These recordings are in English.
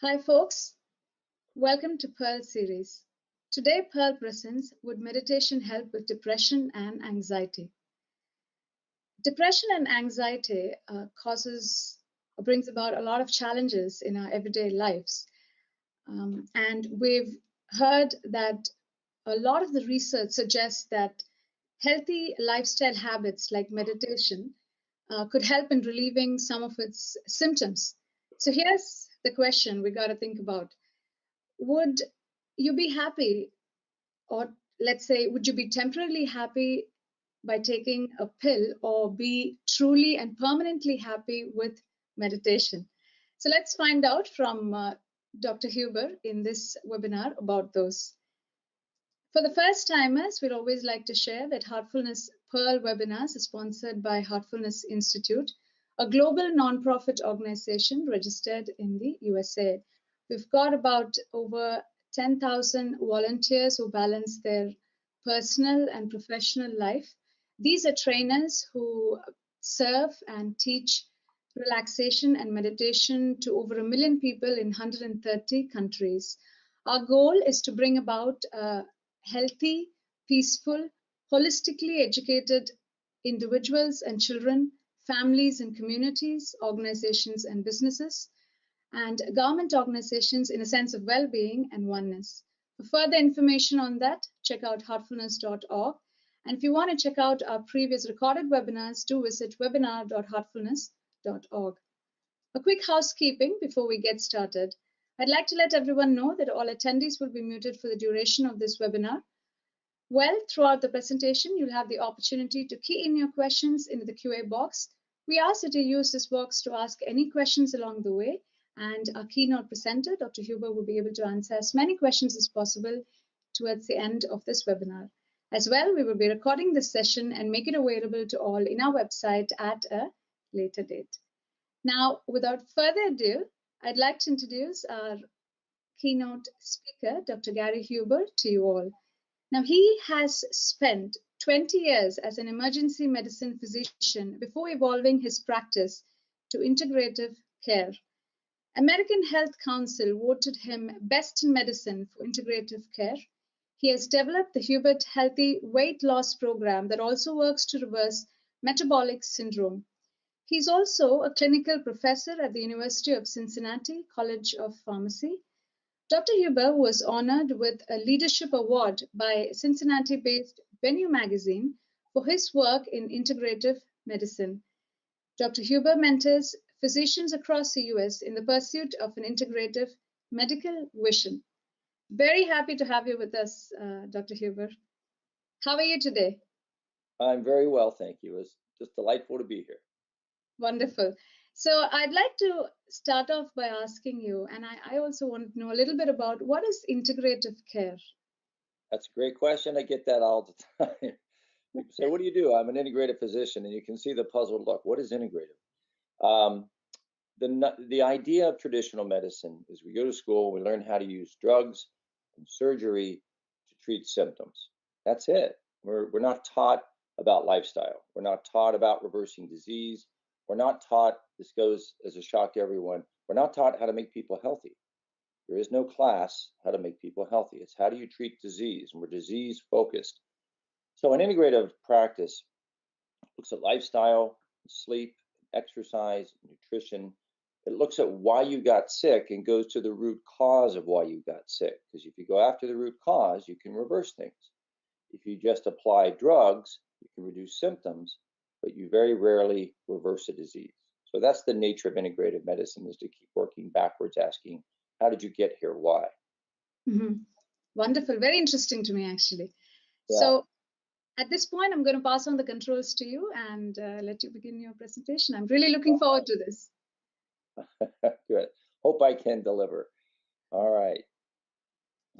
Hi, folks. Welcome to Pearl series. Today, Pearl presents Would meditation help with depression and anxiety? Depression and anxiety brings about a lot of challenges in our everyday lives. And we've heard that a lot of the research suggests that healthy lifestyle habits like meditation could help in relieving some of its symptoms. So here's the question we got to think about. Would you be happy, or let's say, would you be temporarily happy by taking a pill, or be truly and permanently happy with meditation? So let's find out from Dr. Huber in this webinar about those. For the first timers, we'd always like to share that Heartfulness Pearl webinars is sponsored by Heartfulness Institute, a global nonprofit organization registered in the USA. We've got about over 10,000 volunteers who balance their personal and professional life. These are trainers who serve and teach relaxation and meditation to over 1 million people in 130 countries. Our goal is to bring about healthy, peaceful, holistically educated individuals and children, families and communities, organizations and businesses, and government organizations in a sense of well-being and oneness. For further information on that, check out heartfulness.org. And if you want to check out our previous recorded webinars, do visit webinar.heartfulness.org. A quick housekeeping before we get started. I'd like to let everyone know that all attendees will be muted for the duration of this webinar. Well, throughout the presentation, you'll have the opportunity to key in your questions into the QA box. We ask that you use this box to ask any questions along the way, and our keynote presenter, Dr. Huber, will be able to answer as many questions as possible towards the end of this webinar. As well, we will be recording this session and make it available to all in our website at a later date. Now, without further ado, I'd like to introduce our keynote speaker, Dr. Gary Huber, to you all. Now, he has spent 20 years as an emergency medicine physician before evolving his practice to integrative care. American Health Council voted him Best in Medicine for integrative care. He has developed the Hubert Healthy Weight Loss Program that also works to reverse metabolic syndrome. He's also a clinical professor at the University of Cincinnati College of Pharmacy. Dr. Huber was honored with a leadership award by Cincinnati-based Venue magazine for his work in integrative medicine. Dr. Huber mentors physicians across the US in the pursuit of an integrative medical vision. Very happy to have you with us, Dr. Huber. How are you today? I'm very well, thank you. It's just delightful to be here. Wonderful. So I'd like to start off by asking you, and I also want to know a little bit about what is integrative care? That's a great question. I get that all the time. People say, what do you do? I'm an integrative physician, and you can see the puzzled look. What is integrative? The idea of traditional medicine is we go to school, we learn how to use drugs and surgery to treat symptoms. That's it. We're not taught about lifestyle. We're not taught about reversing disease. We're not taught, this goes as a shock to everyone, we're not taught how to make people healthy. There is no class how to make people healthy. It's how do you treat disease, and we're disease focused. So an integrative practice looks at lifestyle, sleep, exercise, nutrition. It looks at why you got sick and goes to the root cause of why you got sick. Because if you go after the root cause, you can reverse things. If you just apply drugs, you can reduce symptoms, but you very rarely reverse a disease. So that's the nature of integrative medicine, is to keep working backwards, asking, how did you get here? Why? Mm-hmm. Wonderful. Very interesting to me, actually. Yeah. So at this point, I'm going to pass on the controls to you and let you begin your presentation. I'm really looking forward to this. Good. Hope I can deliver. All right.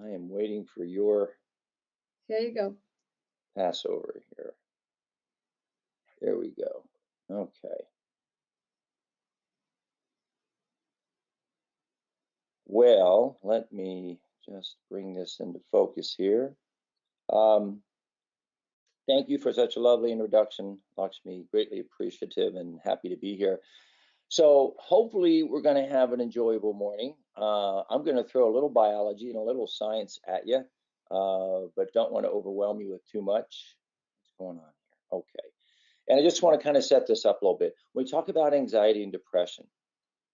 I am waiting for your... Here you go. Passover here. There we go. Okay. Well, let me just bring this into focus here. Thank you for such a lovely introduction, Lakshmi. Greatly appreciative and happy to be here. So hopefully we're going to have an enjoyable morning. I'm going to throw a little biology and a little science at you, but don't want to overwhelm you with too much. What's going on here? Okay. And I just want to kind of set this up a little bit. When we talk about anxiety and depression,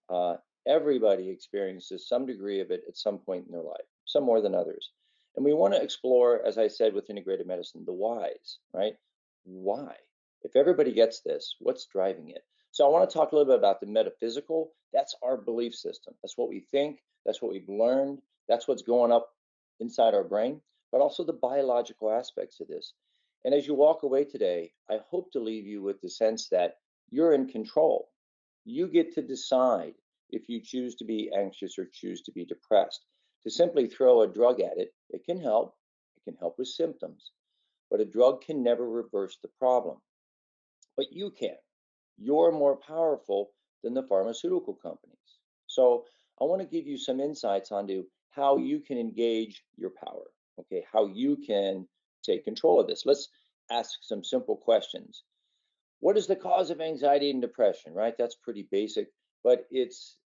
uh, everybody experiences some degree of it at some point in their life, some more than others. And we want to explore, as I said with integrative medicine, the whys, right? Why? If everybody gets this, what's driving it? So I want to talk a little bit about the metaphysical. That's our belief system. That's what we think. That's what we've learned. That's what's going up inside our brain, but also the biological aspects of this. And as you walk away today, I hope to leave you with the sense that you're in control. You get to decide if you choose to be anxious or choose to be depressed. To simply throw a drug at it, it can help. It can help with symptoms, but a drug can never reverse the problem. But you can. You're more powerful than the pharmaceutical companies. So I want to give you some insights onto how you can engage your power, okay? How you can take control of this. Let's ask some simple questions. What is the cause of anxiety and depression, right? That's pretty basic, but it's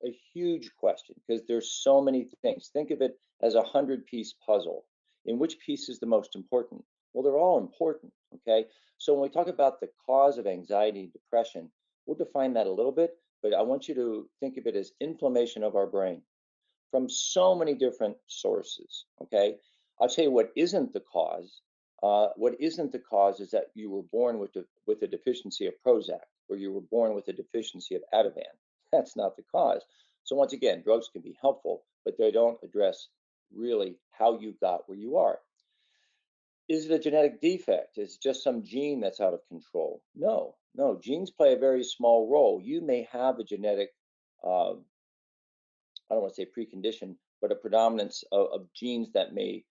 a huge question because there's so many things. Think of it as a 100-piece puzzle. In which piece is the most important? Well, they're all important, okay? So when we talk about the cause of anxiety and depression, we'll define that a little bit, but I want you to think of it as inflammation of our brain from so many different sources. Okay, I'll tell you what isn't the cause. What isn't the cause is that you were born with a deficiency of Prozac, or you were born with a deficiency of Ativan. That's not the cause. So once again, drugs can be helpful, but they don't address really how you got where you are. Is it a genetic defect? Is it just some gene that's out of control? No, no. Genes play a very small role. You may have a genetic uh, I don't want to say precondition, but a predominance of genes that may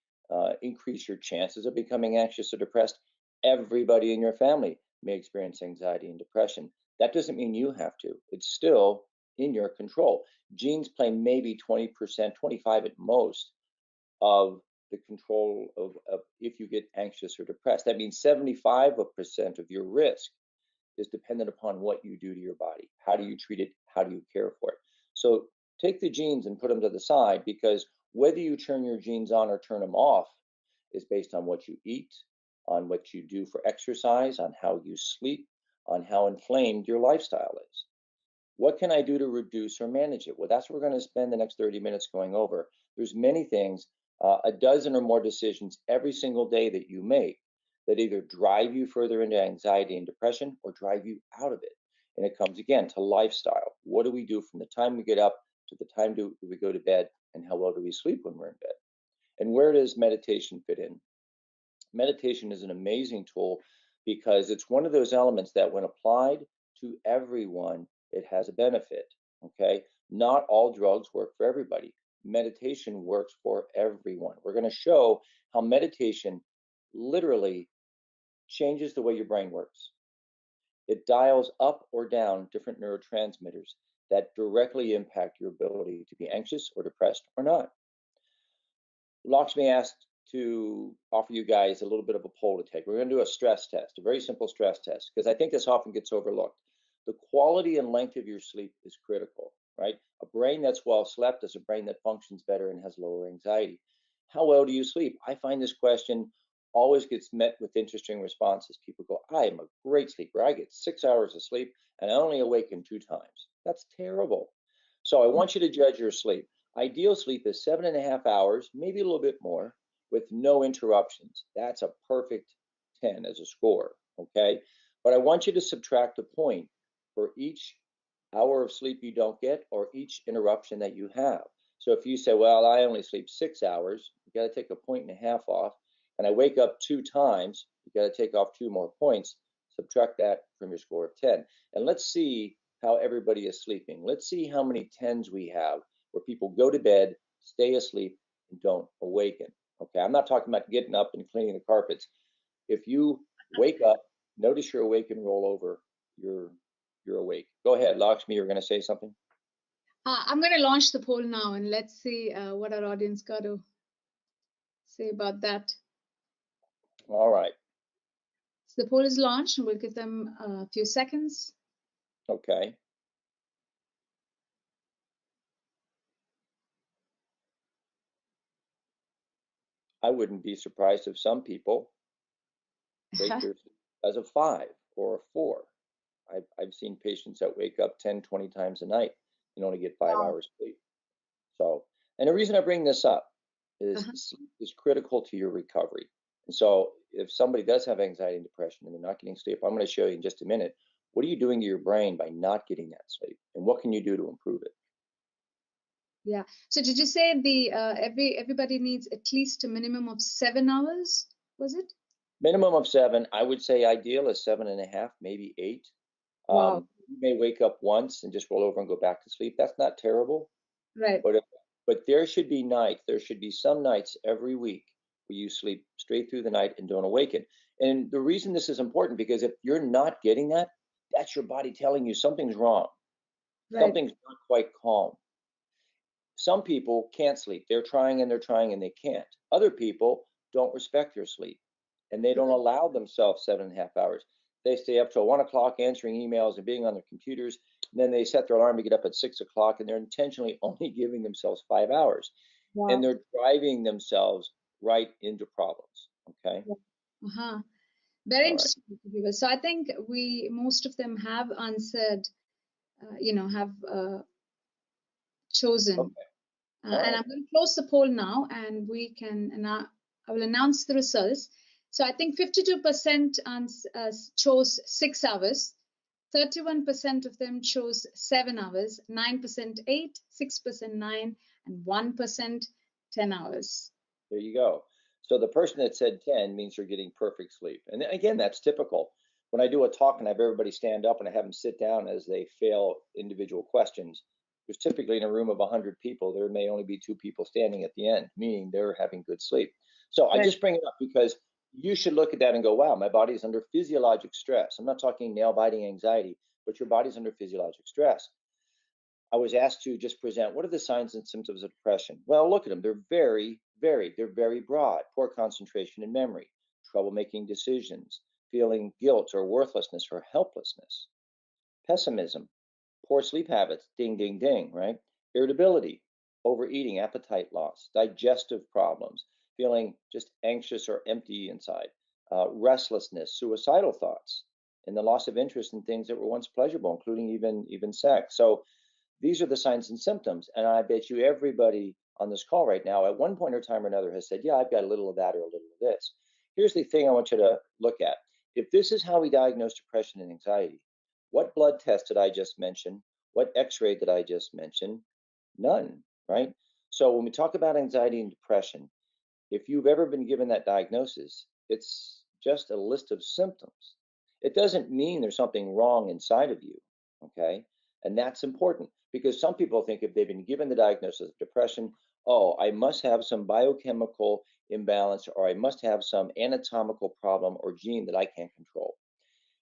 increase your chances of becoming anxious or depressed. Everybody in your family may experience anxiety and depression. That doesn't mean you have to. It's still in your control. Genes play maybe 20%, 25 at most of the control of if you get anxious or depressed. That means 75% of your risk is dependent upon what you do to your body. How do you treat it? How do you care for it? So take the genes and put them to the side because whether you turn your genes on or turn them off is based on what you eat, on what you do for exercise, on how you sleep, on how inflamed your lifestyle is. What can I do to reduce or manage it? Well, that's what we're going to spend the next 30 minutes going over. There's many things, a dozen or more decisions every single day that you make that either drive you further into anxiety and depression or drive you out of it. And it comes again to lifestyle. What do we do from the time we get up to the time do we go to bed, and how well do we sleep when we're in bed? And where does meditation fit in? Meditation is an amazing tool because it's one of those elements that when applied to everyone, it has a benefit. Okay. Not all drugs work for everybody. Meditation works for everyone. We're going to show how meditation literally changes the way your brain works. It dials up or down different neurotransmitters that directly impact your ability to be anxious or depressed or not. Lakshmi asked to offer you guys a little bit of a poll to take. We're going to do a stress test, a very simple stress test, because I think this often gets overlooked. The quality and length of your sleep is critical, right? A brain that's well slept is a brain that functions better and has lower anxiety. How well do you sleep? I find this question always gets met with interesting responses. People go, I am a great sleeper. I get 6 hours of sleep and I only awaken 2 times. That's terrible. So I want you to judge your sleep. Ideal sleep is 7.5 hours, maybe a little bit more, with no interruptions. That's a perfect 10 as a score, okay? But I want you to subtract a point for each hour of sleep you don't get or each interruption that you have. So if you say, well, I only sleep 6 hours, you got to take a point and a half off, and I wake up 2 times, you got to take off 2 more points, subtract that from your score of 10. And let's see how everybody is sleeping. Let's see how many 10s we have where people go to bed, stay asleep, and don't awaken. Okay, I'm not talking about getting up and cleaning the carpets. If you wake up, notice you're awake and roll over, you're awake. Go ahead, Lakshmi, you're going to say something? I'm going to launch the poll now and let's see what our audience got to say about that. All right. So the poll is launched and we'll give them a few seconds. Okay. I wouldn't be surprised if some people rate their sleep as a 5 or a 4. I've seen patients that wake up 10, 20 times a night and only get 5 hours sleep. So, and the reason I bring this up is Uh-huh. sleep is critical to your recovery. And so, if somebody does have anxiety and depression and they're not getting sleep, I'm going to show you in just a minute what are you doing to your brain by not getting that sleep, and what can you do to improve it. Yeah. So did you say the everybody needs at least a minimum of 7 hours? Was it? Minimum of 7. I would say ideal is 7.5, maybe 8. Wow. You may wake up once and just roll over and go back to sleep. That's not terrible. Right. But but there should be nights, there should be some nights every week where you sleep straight through the night and don't awaken. And the reason this is important, because if you're not getting that, that's your body telling you something's wrong. Right. Something's not quite calm. Some people can't sleep. They're trying and they're trying and they can't. Other people don't respect their sleep and they don't Right. allow themselves 7.5 hours. They stay up till 1 o'clock answering emails and being on their computers. And then they set their alarm to get up at 6 o'clock and they're intentionally only giving themselves 5 hours. And Wow. they're driving themselves right into problems. Okay. Yeah. Uh-huh. Very All right. interesting, people. So I think we most of them have answered, have chosen. Okay. All And right. I'm going to close the poll now, and I will announce the results. So I think 52% chose 6 hours, 31% of them chose 7 hours, 9% 8, 6% 9, and 1% 10 hours. There you go. So the person that said 10 means you're getting perfect sleep. And again, that's typical. When I do a talk and I have everybody stand up and I have them sit down as they fail individual questions, there's typically in a room of 100 people, there may only be 2 people standing at the end, meaning they're having good sleep. So I Right. just bring it up because you should look at that and go, wow, my body's under physiologic stress. I'm not talking nail biting anxiety, but your body's under physiologic stress. I was asked to just present what are the signs and symptoms of depression. Well, look at them. They're very broad. Poor concentration and memory, trouble making decisions, feeling guilt or worthlessness or helplessness, pessimism, poor sleep habits, ding, ding, ding, right? Irritability, overeating, appetite loss, digestive problems, feeling just anxious or empty inside, restlessness, suicidal thoughts, and the loss of interest in things that were once pleasurable, including even sex. So these are the signs and symptoms. And I bet you everybody on this call right now, at one point or time or another, has said, yeah, I've got a little of that or a little of this. Here's the thing I want you to look at. If this is how we diagnose depression and anxiety, what blood test did I just mention? What x ray did I just mention? None, right? So when we talk about anxiety and depression, if you've ever been given that diagnosis, it's just a list of symptoms. It doesn't mean there's something wrong inside of you, okay? And that's important because some people think if they've been given the diagnosis of depression, oh, I must have some biochemical imbalance or I must have some anatomical problem or gene that I can't control.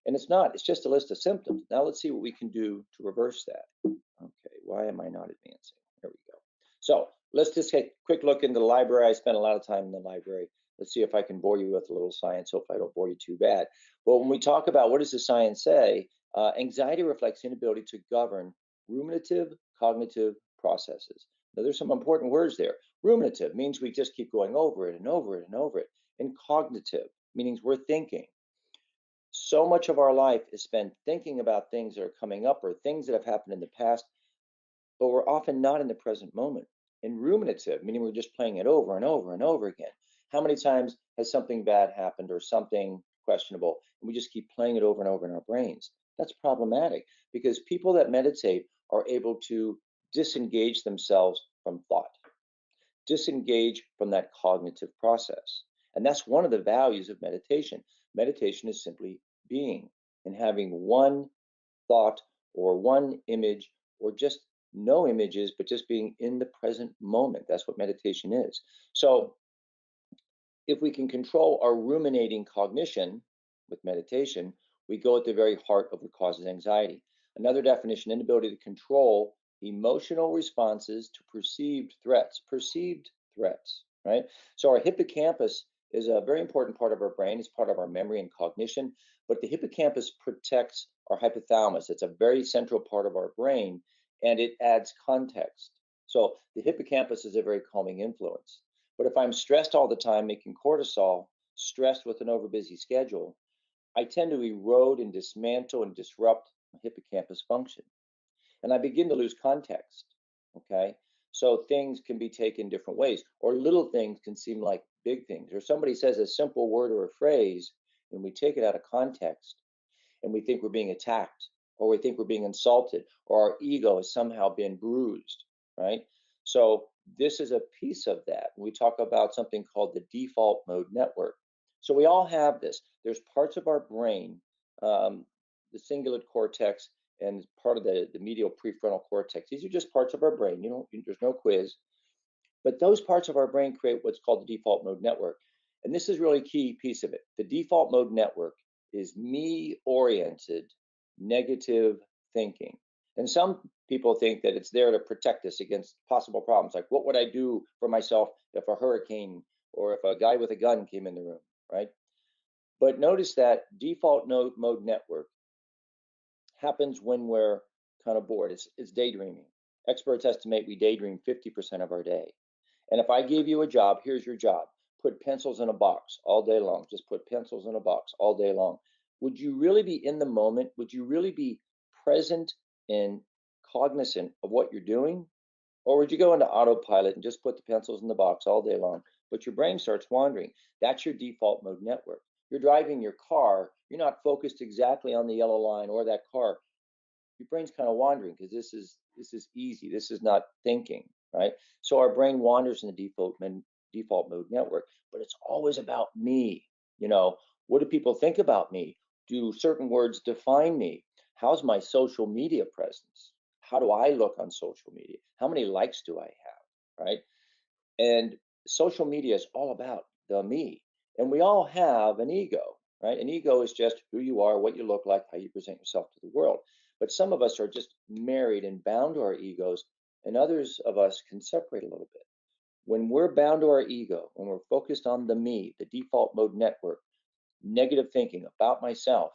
And it's not, it's just a list of symptoms. Now let's see what we can do to reverse that. Okay, why am I not advancing? There we go. So let's just take a quick look into the library. I spent a lot of time in the library. Let's see if I can bore you with a little science. Hope I don't bore you too bad. Well, when we talk about what does the science say, anxiety reflects inability to govern ruminative cognitive processes. Now, there's some important words there. Ruminative means we just keep going over it and over it and over it. And cognitive means we're thinking. So much of our life is spent thinking about things that are coming up or things that have happened in the past, but we're often not in the present moment. And ruminative, meaning we're just playing it over and over and over again. How many times has something bad happened or something questionable, and we just keep playing it over and over in our brains? That's problematic because people that meditate are able to disengage themselves from thought, disengage from that cognitive process. And that's one of the values of meditation. Meditation is simply being and having one thought or one image or just no images, but just being in the present moment. That's what meditation is. So if we can control our ruminating cognition with meditation, we go at the very heart of what causes anxiety. Another definition, inability to control emotional responses to perceived threats, right? So our hippocampus is a very important part of our brain. It's part of our memory and cognition, but the hippocampus protects our hypothalamus. It's a very central part of our brain and it adds context. So the hippocampus is a very calming influence. But if I'm stressed all the time, making cortisol, stressed with an overbusy schedule, I tend to erode and dismantle and disrupt hippocampus function. And I begin to lose context. Okay. So things can be taken different ways, or little things can seem like big things. Or somebody says a simple word or a phrase, and we take it out of context and we think we're being attacked, or we think we're being insulted, or our ego has somehow been bruised, right? So this is a piece of that. We talk about something called the default mode network. So we all have this. There's parts of our brain, the cingulate cortex and part of the medial prefrontal cortex. These are just parts of our brain. There's no quiz, but those parts of our brain create what's called the default mode network. And this is really a key piece of it. The default mode network is me oriented negative thinking. And some people think that it's there to protect us against possible problems. Like, what would I do for myself if a hurricane or if a guy with a gun came in the room, right? But notice that default mode network happens when we're kind of bored. It's daydreaming. Experts estimate we daydream 50% of our day. And if I gave you a job, here's your job: put pencils in a box all day long. Just put pencils in a box all day long. Would you really be in the moment? Would you really be present and cognizant of what you're doing? Or would you go into autopilot and just put the pencils in the box all day long, but your brain starts wandering? That's your default mode network. You're driving your car, you're not focused exactly on the yellow line or that car. Your brain's kind of wandering because this is easy. This is not thinking, right? So our brain wanders in the default mode network, but it's always about me. What do people think about me? Do certain words define me? How's my social media presence? How do I look on social media? How many likes do I have? Right? And social media is all about the me. And we all have an ego, right? An ego is just who you are, what you look like, how you present yourself to the world. But some of us are just married and bound to our egos, and others of us can separate a little bit. When we're bound to our ego, when we're focused on the me, the default mode network, negative thinking about myself,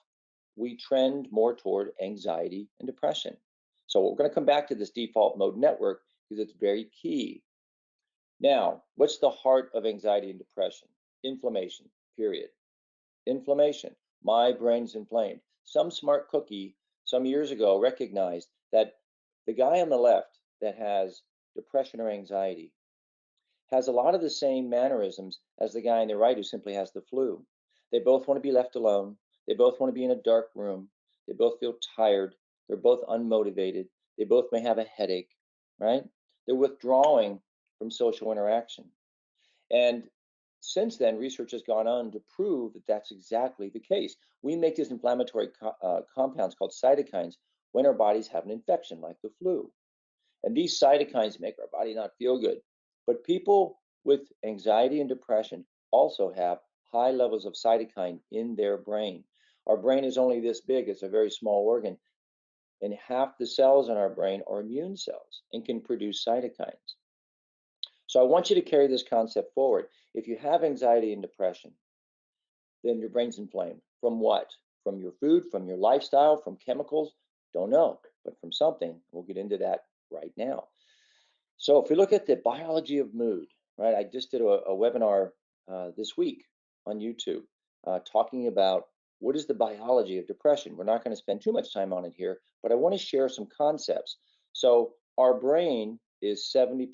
we trend more toward anxiety and depression. So we're going to come back to this default mode network because it's very key. Now, what's the heart of anxiety and depression? Inflammation, period. Inflammation. My brain's inflamed. Some smart cookie some years ago recognized that the guy on the left that has depression or anxiety has a lot of the same mannerisms as the guy on the right who simply has the flu. They both want to be left alone. They both want to be in a dark room. They both feel tired. They're both unmotivated. They both may have a headache, right? They're withdrawing from social interaction. And since then, research has gone on to prove that that's exactly the case. We make these inflammatory compounds called cytokines when our bodies have an infection, like the flu. And these cytokines make our body not feel good. But people with anxiety and depression also have high levels of cytokine in their brain. Our brain is only this big, it's a very small organ. And half the cells in our brain are immune cells and can produce cytokines. So I want you to carry this concept forward. If you have anxiety and depression, then your brain's inflamed. From what? From your food, from your lifestyle, from chemicals? Don't know, but from something. We'll get into that right now. So if we look at the biology of mood, right? I just did a webinar this week on YouTube talking about what is the biology of depression. We're not going to spend too much time on it here, but I want to share some concepts. So our brain is 70%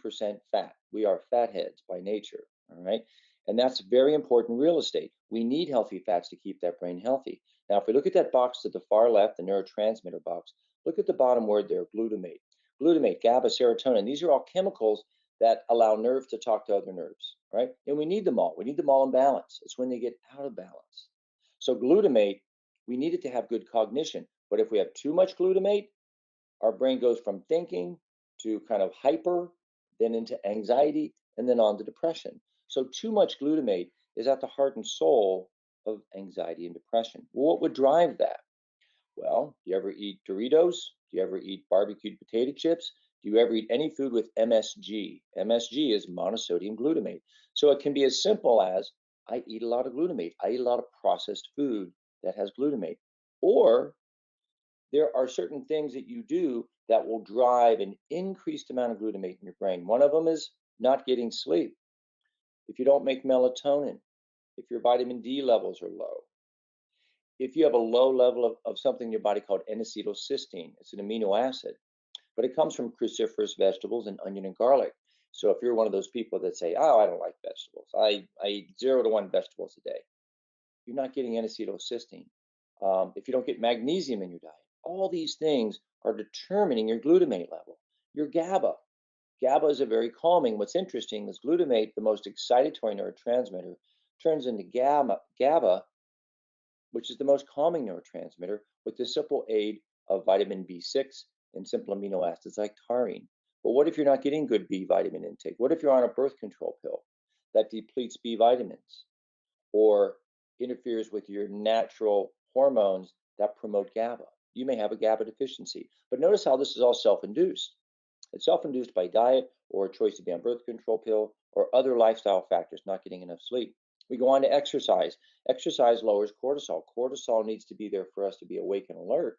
fat. We are fatheads by nature, all right? And that's very important real estate. We need healthy fats to keep that brain healthy. Now, if we look at that box to the far left, the neurotransmitter box, look at the bottom word there, glutamate. Glutamate, GABA, serotonin, these are all chemicals that allow nerves to talk to other nerves, right? And we need them all. We need them all in balance. It's when they get out of balance. So glutamate, we need it to have good cognition. But if we have too much glutamate, our brain goes from thinking to kind of hyper, then into anxiety, and then on to depression. So too much glutamate is at the heart and soul of anxiety and depression. Well, what would drive that? Well, do you ever eat Doritos? Do you ever eat barbecued potato chips? Do you ever eat any food with MSG? MSG is monosodium glutamate. So it can be as simple as I eat a lot of glutamate. I eat a lot of processed food that has glutamate. Or there are certain things that you do that will drive an increased amount of glutamate in your brain. One of them is not getting sleep. if you don't make melatonin, if your vitamin D levels are low, if you have a low level of something in your body called N-acetylcysteine, it's an amino acid, but it comes from cruciferous vegetables and onion and garlic. So if you're one of those people that say, oh, I don't like vegetables, I eat 0 to 1 vegetables a day, you're not getting N-acetylcysteine. If you don't get magnesium in your diet, all these things are determining your glutamate level, your GABA. GABA is a very calming. What's interesting is glutamate, the most excitatory neurotransmitter, turns into GABA, which is the most calming neurotransmitter, with the simple aid of vitamin B6 and simple amino acids like taurine. But what if you're not getting good B vitamin intake? What if you're on a birth control pill that depletes B vitamins or interferes with your natural hormones that promote GABA? You may have a GABA deficiency. But notice how this is all self-induced. It's self-induced by diet or a choice to be on birth control pill or other lifestyle factors, not getting enough sleep. We go on to exercise. Exercise lowers cortisol. Cortisol needs to be there for us to be awake and alert.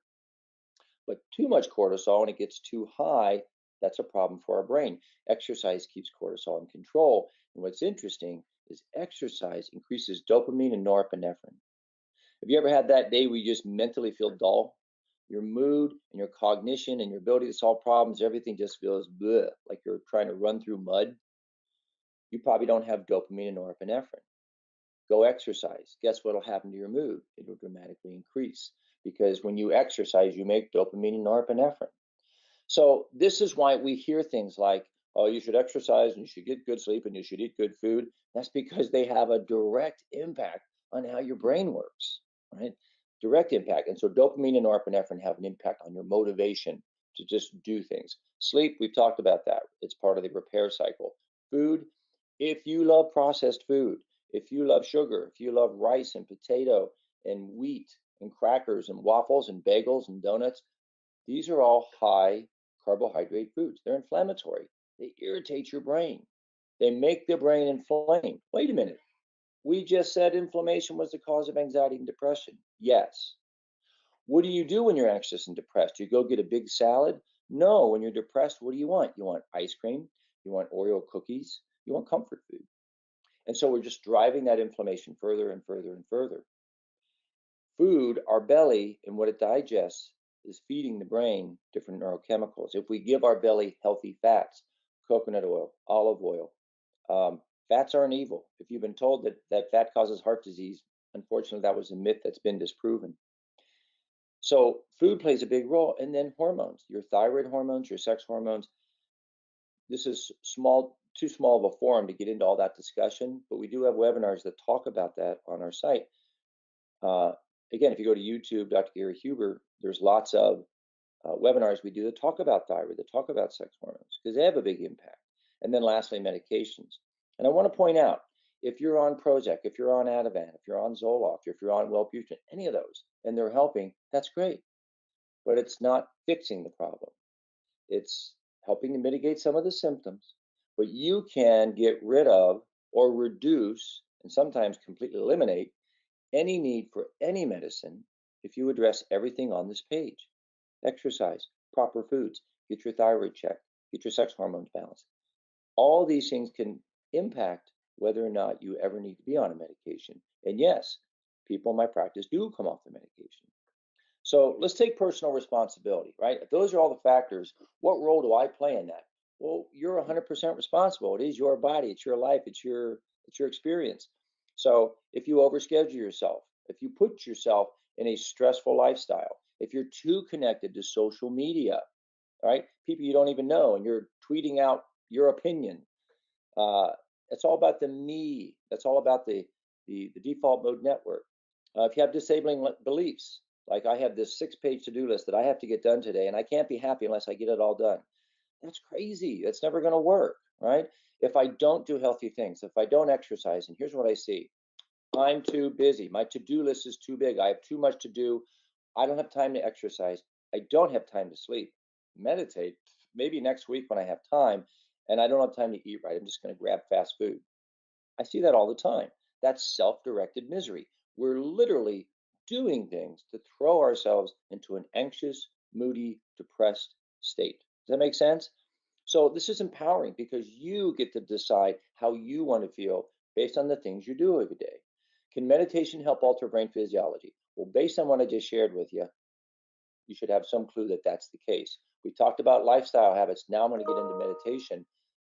But too much cortisol, when it gets too high, that's a problem for our brain. Exercise keeps cortisol in control. And what's interesting is exercise increases dopamine and norepinephrine. Have you ever had that day where you just mentally feel dull? Your mood and your cognition and your ability to solve problems, everything just feels bleh, like you're trying to run through mud. You probably don't have dopamine and norepinephrine. Go exercise. Guess what will happen to your mood? It will dramatically increase because when you exercise, you make dopamine and norepinephrine. So this is why we hear things like, oh, you should exercise and you should get good sleep and you should eat good food. That's because they have a direct impact on how your brain works, right? Direct impact. And so dopamine and norepinephrine have an impact on your motivation to just do things. Sleep, we've talked about that. It's part of the repair cycle. Food, if you love processed food, if you love sugar, if you love rice and potato and wheat and crackers and waffles and bagels and donuts, these are all high carbohydrate foods. They're inflammatory. They irritate your brain. They make the brain inflamed. Wait a minute. We just said inflammation was the cause of anxiety and depression. Yes. What do you do when you're anxious and depressed? You go get a big salad? No. When you're depressed, what do you want? You want ice cream. You want Oreo cookies. You want comfort food. And so we're just driving that inflammation further and further and further. Food, our belly, and what it digests is feeding the brain different neurochemicals. If we give our belly healthy fats, coconut oil, olive oil, fats aren't evil. If you've been told that fat causes heart disease, unfortunately, that was a myth that's been disproven. So food plays a big role. And then hormones, your thyroid hormones, your sex hormones. This is too small of a forum to get into all that discussion, but we do have webinars that talk about that on our site. Again, if you go to YouTube, Dr. Gary Huber, there's lots of webinars we do that talk about thyroid, that talk about sex hormones, because they have a big impact. And then lastly, medications. And I want to point out, if you're on Prozac, if you're on Ativan, if you're on Zoloft, if you're on Wellbutrin, any of those, and they're helping, that's great. But it's not fixing the problem. It's helping to mitigate some of the symptoms, but you can get rid of or reduce, and sometimes completely eliminate, any need for any medicine if you address everything on this page. Exercise, proper foods, get your thyroid checked, get your sex hormones balanced. All these things can impact whether or not you ever need to be on a medication. And yes, people in my practice do come off the medication. So let's take personal responsibility, right? If those are all the factors, what role do I play in that? Well, you're 100% responsible. It is your body, it's your life, it's your experience. So if you overschedule yourself, if you put yourself in a stressful lifestyle, if you're too connected to social media, right? People you don't even know, and you're tweeting out your opinion. It's all about the me. That's all about the default mode network. If you have disabling beliefs, like I have this 6-page to-do list that I have to get done today, and I can't be happy unless I get it all done. That's crazy. That's never going to work, right? If I don't do healthy things, if I don't exercise, and here's what I see. I'm too busy. My to-do list is too big. I have too much to do. I don't have time to exercise. I don't have time to sleep. Meditate, maybe next week when I have time, and I don't have time to eat right. I'm just going to grab fast food. I see that all the time. That's self-directed misery. We're literally doing things to throw ourselves into an anxious, moody, depressed state. Does that make sense? So this is empowering because you get to decide how you want to feel based on the things you do every day. Can meditation help alter brain physiology? Well, based on what I just shared with you, you should have some clue that that's the case. We talked about lifestyle habits. Now I'm going to get into meditation.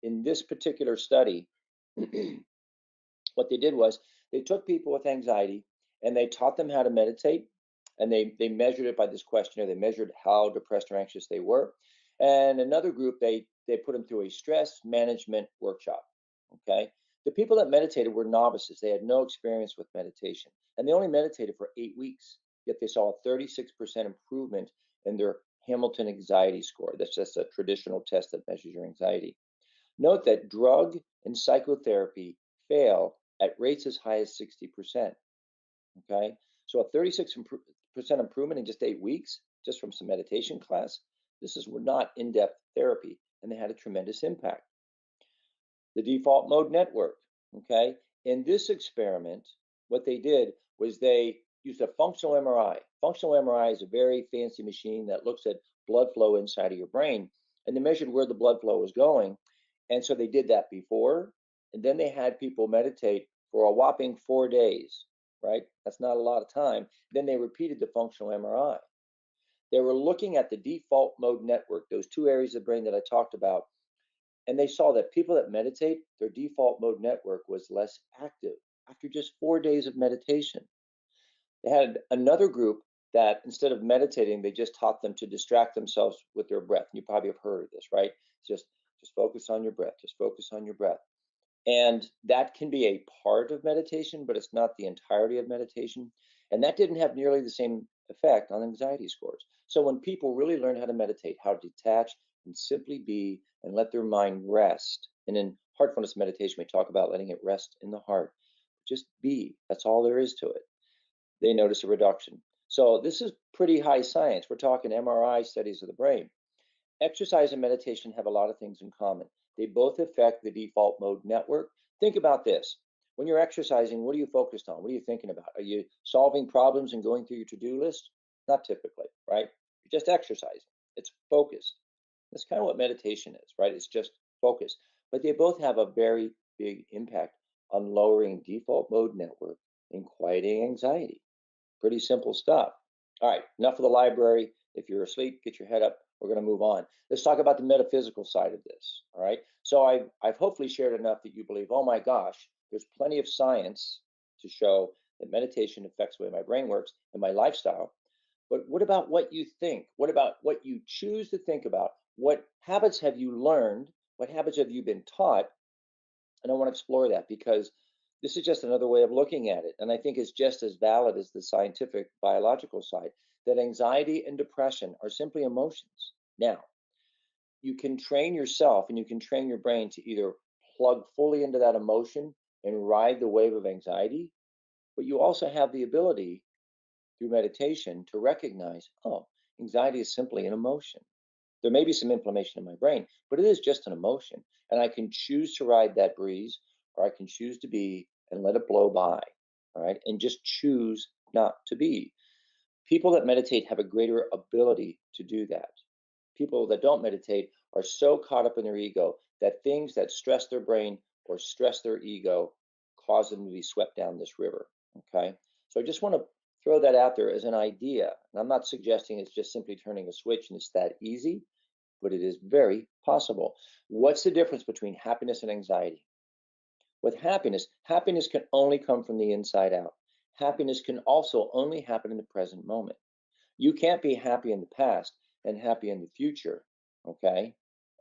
In this particular study, what they did was they took people with anxiety and they taught them how to meditate, and they measured it by this questionnaire. They measured how depressed or anxious they were. And another group, they put them through a stress management workshop. Okay. The people that meditated were novices. They had no experience with meditation, and they only meditated for 8 weeks. Yet they saw a 36% improvement in their Hamilton anxiety score. That's just a traditional test that measures your anxiety. Note that drug and psychotherapy fail at rates as high as 60%. Okay. So a 36% improvement in just 8 weeks, just from some meditation class. This is not in depth therapy, and they had a tremendous impact. The default mode network. Okay. In this experiment, what they did was they used a functional MRI. Functional MRI is a very fancy machine that looks at blood flow inside of your brain, and they measured where the blood flow was going. And so they did that before, and then they had people meditate for a whopping 4 days, right? That's not a lot of time. Then they repeated the functional MRI. They were looking at the default mode network, those two areas of the brain that I talked about, and they saw that people that meditate, their default mode network was less active after just 4 days of meditation. They had another group that instead of meditating, they just taught them to distract themselves with their breath. You probably have heard of this, right? Just focus on your breath. Just focus on your breath. And that can be a part of meditation, but it's not the entirety of meditation. And that didn't have nearly the same effect on anxiety scores. So when people really learn how to meditate, how to detach and simply be and let their mind rest, and in Heartfulness Meditation, we talk about letting it rest in the heart. Just be. That's all there is to it. They notice a reduction. So this is pretty high science. We're talking MRI studies of the brain. Exercise and meditation have a lot of things in common. They both affect the default mode network. Think about this. When you're exercising, what are you focused on? What are you thinking about? Are you solving problems and going through your to-do list? Not typically, right? You're just exercising. It's focused. That's kind of what meditation is, right? It's just focus. But they both have a very big impact on lowering default mode network and quieting anxiety. Pretty simple stuff. All right, enough of the library. If you're asleep, get your head up. We're going to move on. Let's talk about the metaphysical side of this. All right. So I've hopefully shared enough that you believe, oh my gosh, there's plenty of science to show that meditation affects the way my brain works and my lifestyle. But what about what you think? What about what you choose to think about? What habits have you learned? What habits have you been taught? And I want to explore that because this is just another way of looking at it. And I think it's just as valid as the scientific biological side that anxiety and depression are simply emotions. Now, you can train yourself and you can train your brain to either plug fully into that emotion and ride the wave of anxiety, but you also have the ability through meditation to recognize, oh, anxiety is simply an emotion. There may be some inflammation in my brain, but it is just an emotion. And I can choose to ride that breeze, or I can choose to be and let it blow by. All right. And just choose not to be. People that meditate have a greater ability to do that. People that don't meditate are so caught up in their ego that things that stress their brain or stress their ego cause them to be swept down this river. Okay. So I just want to throw that out there as an idea. And I'm not suggesting it's just simply turning a switch and it's that easy, but it is very possible. What's the difference between happiness and anxiety? With happiness, happiness can only come from the inside out. Happiness can also only happen in the present moment. You can't be happy in the past and happy in the future, okay?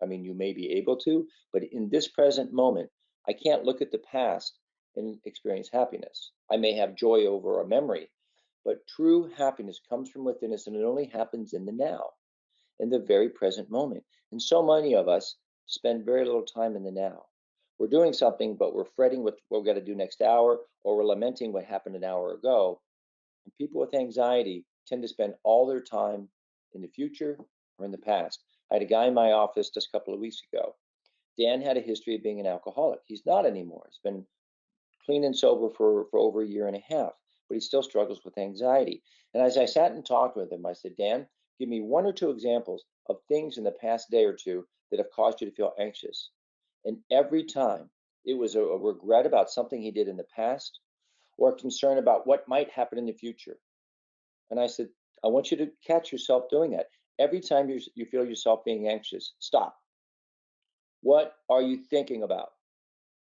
I mean, you may be able to, but in this present moment, I can't look at the past and experience happiness. I may have joy over a memory, but true happiness comes from within us and it only happens in the now, in the very present moment. And so many of us spend very little time in the now. We're doing something, but we're fretting what we've got to do next hour, or we're lamenting what happened an hour ago. And people with anxiety tend to spend all their time in the future or in the past. I had a guy in my office just a couple of weeks ago. Dan had a history of being an alcoholic. He's not anymore. He's been clean and sober for over a year and a half, but he still struggles with anxiety. And as I sat and talked with him, I said, Dan, give me one or two examples of things in the past day or two that have caused you to feel anxious. And every time It was a regret about something he did in the past or a concern about what might happen in the future. And I said, I want you to catch yourself doing that. Every time you feel yourself being anxious, stop. What are you thinking about?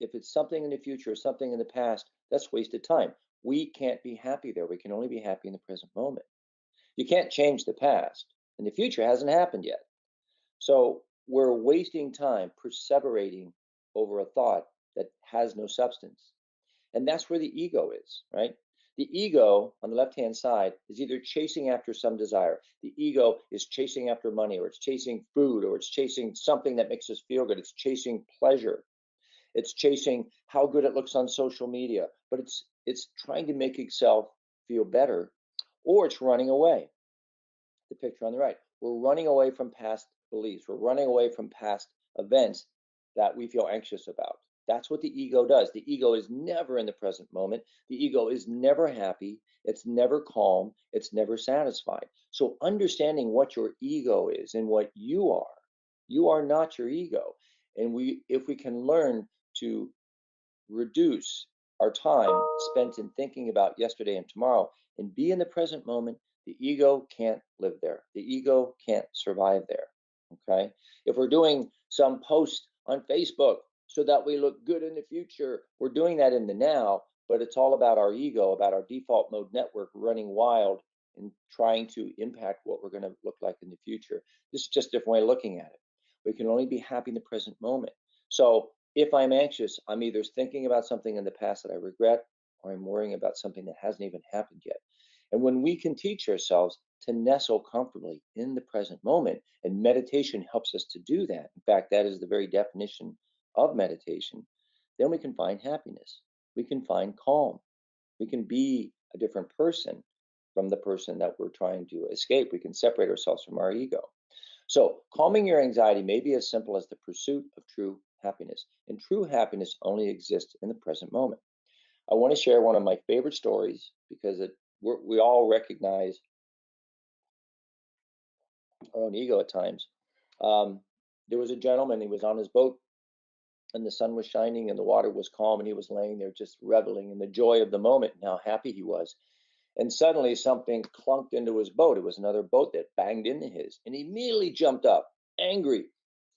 If it's something in the future or something in the past, that's wasted time. We can't be happy there. We can only be happy in the present moment. You can't change the past, and the future hasn't happened yet. So we're wasting time perseverating over a thought that has no substance. And that's where the ego is, right? The ego on the left hand side is either chasing after some desire. The ego is chasing after money, or it's chasing food, or it's chasing something that makes us feel good. It's chasing pleasure. It's chasing how good it looks on social media, but it's trying to make itself feel better, or it's running away. The picture on the right. We're running away from past beliefs. We're running away from past events that we feel anxious about. That's what the ego does. The ego is never in the present moment. The ego is never happy. It's never calm. It's never satisfied. So understanding what your ego is and what you are not your ego. And if we can learn to reduce our time spent in thinking about yesterday and tomorrow and be in the present moment, the ego can't live there. The ego can't survive there. Okay. If we're doing some post on Facebook so that we look good in the future, we're doing that in the now, but it's all about our ego, about our default mode network running wild and trying to impact what we're going to look like in the future. This is just a different way of looking at it. We can only be happy in the present moment. So if I'm anxious, I'm either thinking about something in the past that I regret, or I'm worrying about something that hasn't even happened yet. And when we can teach ourselves to nestle comfortably in the present moment, and meditation helps us to do that. In fact, that is the very definition of meditation. Then we can find happiness. We can find calm. We can be a different person from the person that we're trying to escape. We can separate ourselves from our ego. So calming your anxiety may be as simple as the pursuit of true happiness. And true happiness only exists in the present moment. I want to share one of my favorite stories because we all recognize our own ego at times. There was a gentleman, he was on his boat and the sun was shining and the water was calm and he was laying there just reveling in the joy of the moment and how happy he was. And suddenly something clunked into his boat. It was another boat that banged into his. And he immediately jumped up, angry,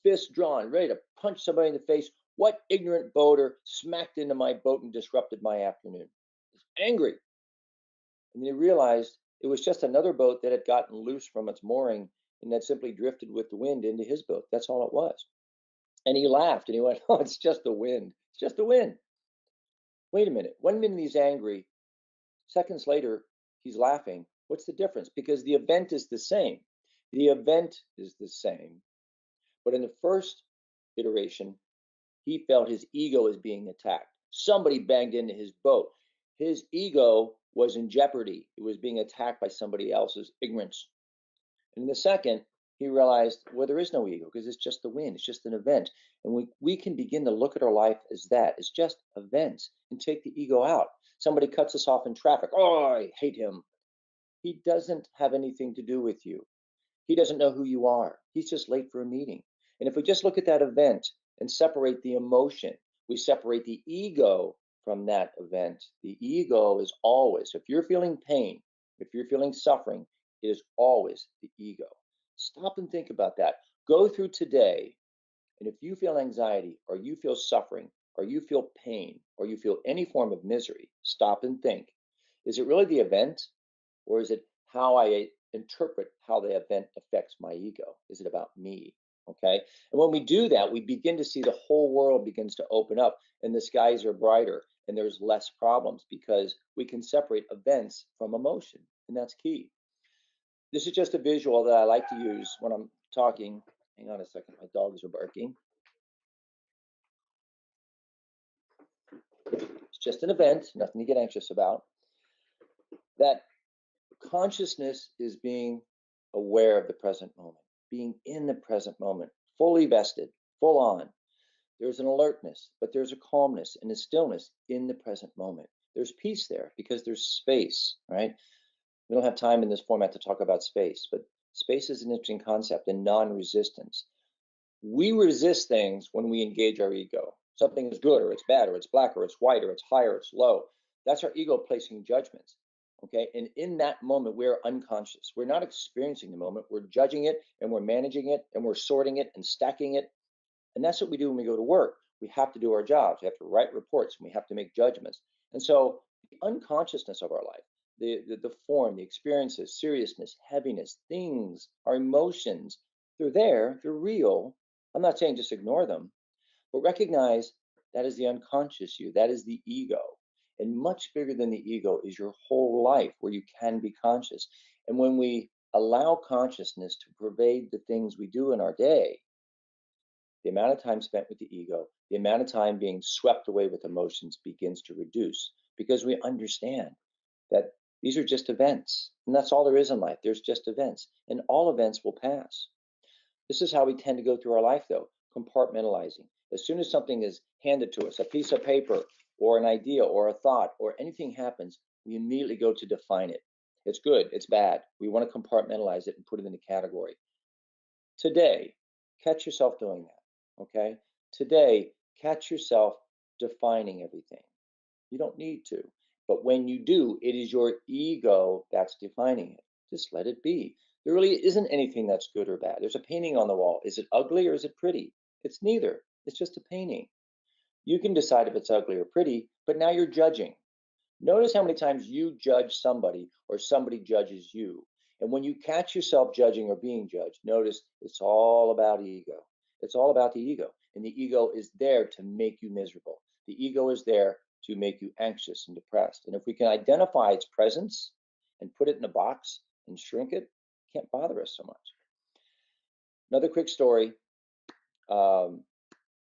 fist drawn, ready to punch somebody in the face. What ignorant boater smacked into my boat and disrupted my afternoon? He's angry. And then he realized it was just another boat that had gotten loose from its mooring and that simply drifted with the wind into his boat. That's all it was. And he laughed and he went, oh, it's just the wind. It's just the wind. Wait a minute. 1 minute he's angry. Seconds later, he's laughing. What's the difference? Because the event is the same. The event is the same. But in the first iteration, he felt his ego is being attacked. Somebody banged into his boat. His ego was in jeopardy. It was being attacked by somebody else's ignorance. And in the second, he realized, well, there is no ego because it's just the wind. It's just an event. And we can begin to look at our life as that. It's just events and take the ego out. Somebody cuts us off in traffic. Oh, I hate him. He doesn't have anything to do with you. He doesn't know who you are. He's just late for a meeting. And if we just look at that event and separate the emotion, we separate the ego from that event. The ego is always, if you're feeling pain, if you're feeling suffering, it is always the ego. Stop and think about that. Go through today, and if you feel anxiety or you feel suffering or you feel pain or you feel any form of misery, stop and think. Is it really the event, or is it how I interpret how the event affects my ego? Is it about me? Okay. And when we do that, we begin to see the whole world begins to open up and the skies are brighter and there's less problems because we can separate events from emotion. And that's key. This is just a visual that I like to use when I'm talking. Hang on a second. My dogs are barking. It's just an event, nothing to get anxious about. That consciousness is being aware of the present moment, being in the present moment, fully vested, full on. There's an alertness, but there's a calmness and a stillness in the present moment. There's peace there because there's space, right? We don't have time in this format to talk about space, but space is an interesting concept and non-resistance. We resist things when we engage our ego. Something is good or it's bad or it's black or it's white or it's high or it's low. That's our ego placing judgments. Okay. And in that moment, we're unconscious. We're not experiencing the moment. We're judging it and we're managing it and we're sorting it and stacking it. And that's what we do when we go to work. We have to do our jobs. We have to write reports and we have to make judgments. And so the unconsciousness of our life, the form, the experiences, seriousness, heaviness, things, our emotions, they're there, they're real. I'm not saying just ignore them, but recognize that is the unconscious you, that is the ego. And much bigger than the ego is your whole life where you can be conscious. And when we allow consciousness to pervade the things we do in our day, the amount of time spent with the ego, the amount of time being swept away with emotions begins to reduce because we understand that these are just events. And that's all there is in life. There's just events, and all events will pass. This is how we tend to go through our life, though, compartmentalizing. As soon as something is handed to us, a piece of paper or an idea or a thought or anything happens, we immediately go to define it. It's good, it's bad. We want to compartmentalize it and put it in a category. Today, catch yourself doing that, okay? Today, catch yourself defining everything. You don't need to. But when you do, it is your ego that's defining it. Just let it be. There really isn't anything that's good or bad. There's a painting on the wall. Is it ugly or is it pretty? It's neither. It's just a painting. You can decide if it's ugly or pretty, but now you're judging. Notice how many times you judge somebody or somebody judges you. And when you catch yourself judging or being judged, notice it's all about ego. It's all about the ego. And the ego is there to make you miserable. The ego is there to make you anxious and depressed. And if we can identify its presence and put it in a box and shrink it, it can't bother us so much. Another quick story.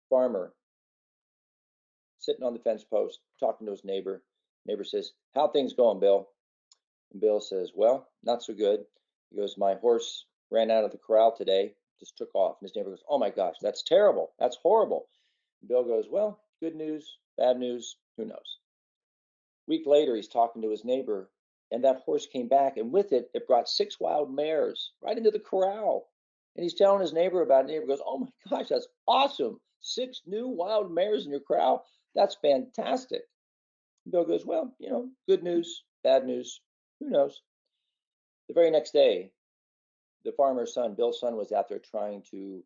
Farmer sitting on the fence post talking to his neighbor. Neighbor says, "How things going, Bill?" And Bill says, "Well, not so good." He goes, "My horse ran out of the corral today, just took off." And his neighbor goes, "Oh my gosh, that's terrible. That's horrible." And Bill goes, "Well, good news, bad news, who knows?" A week later, he's talking to his neighbor, and that horse came back, and with it, it brought 6 wild mares right into the corral. And he's telling his neighbor about it. Neighbor goes, "Oh my gosh, that's awesome. 6 new wild mares in your corral. That's fantastic." Bill goes, "Well, good news, bad news, who knows?" The very next day, the farmer's son, Bill's son, was out there trying to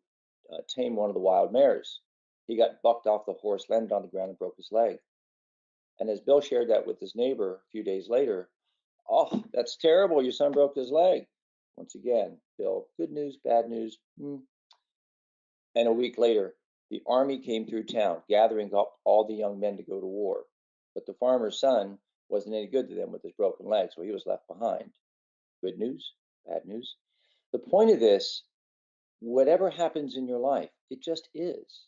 tame one of the wild mares. He got bucked off the horse, landed on the ground, and broke his leg. And as Bill shared that with his neighbor a few days later, "Oh, that's terrible. Your son broke his leg." Once again, Bill, good news, bad news. And a week later, the army came through town, gathering up all the young men to go to war. But the farmer's son wasn't any good to them with his broken leg, so he was left behind. Good news, bad news. The point of this, whatever happens in your life, it just is.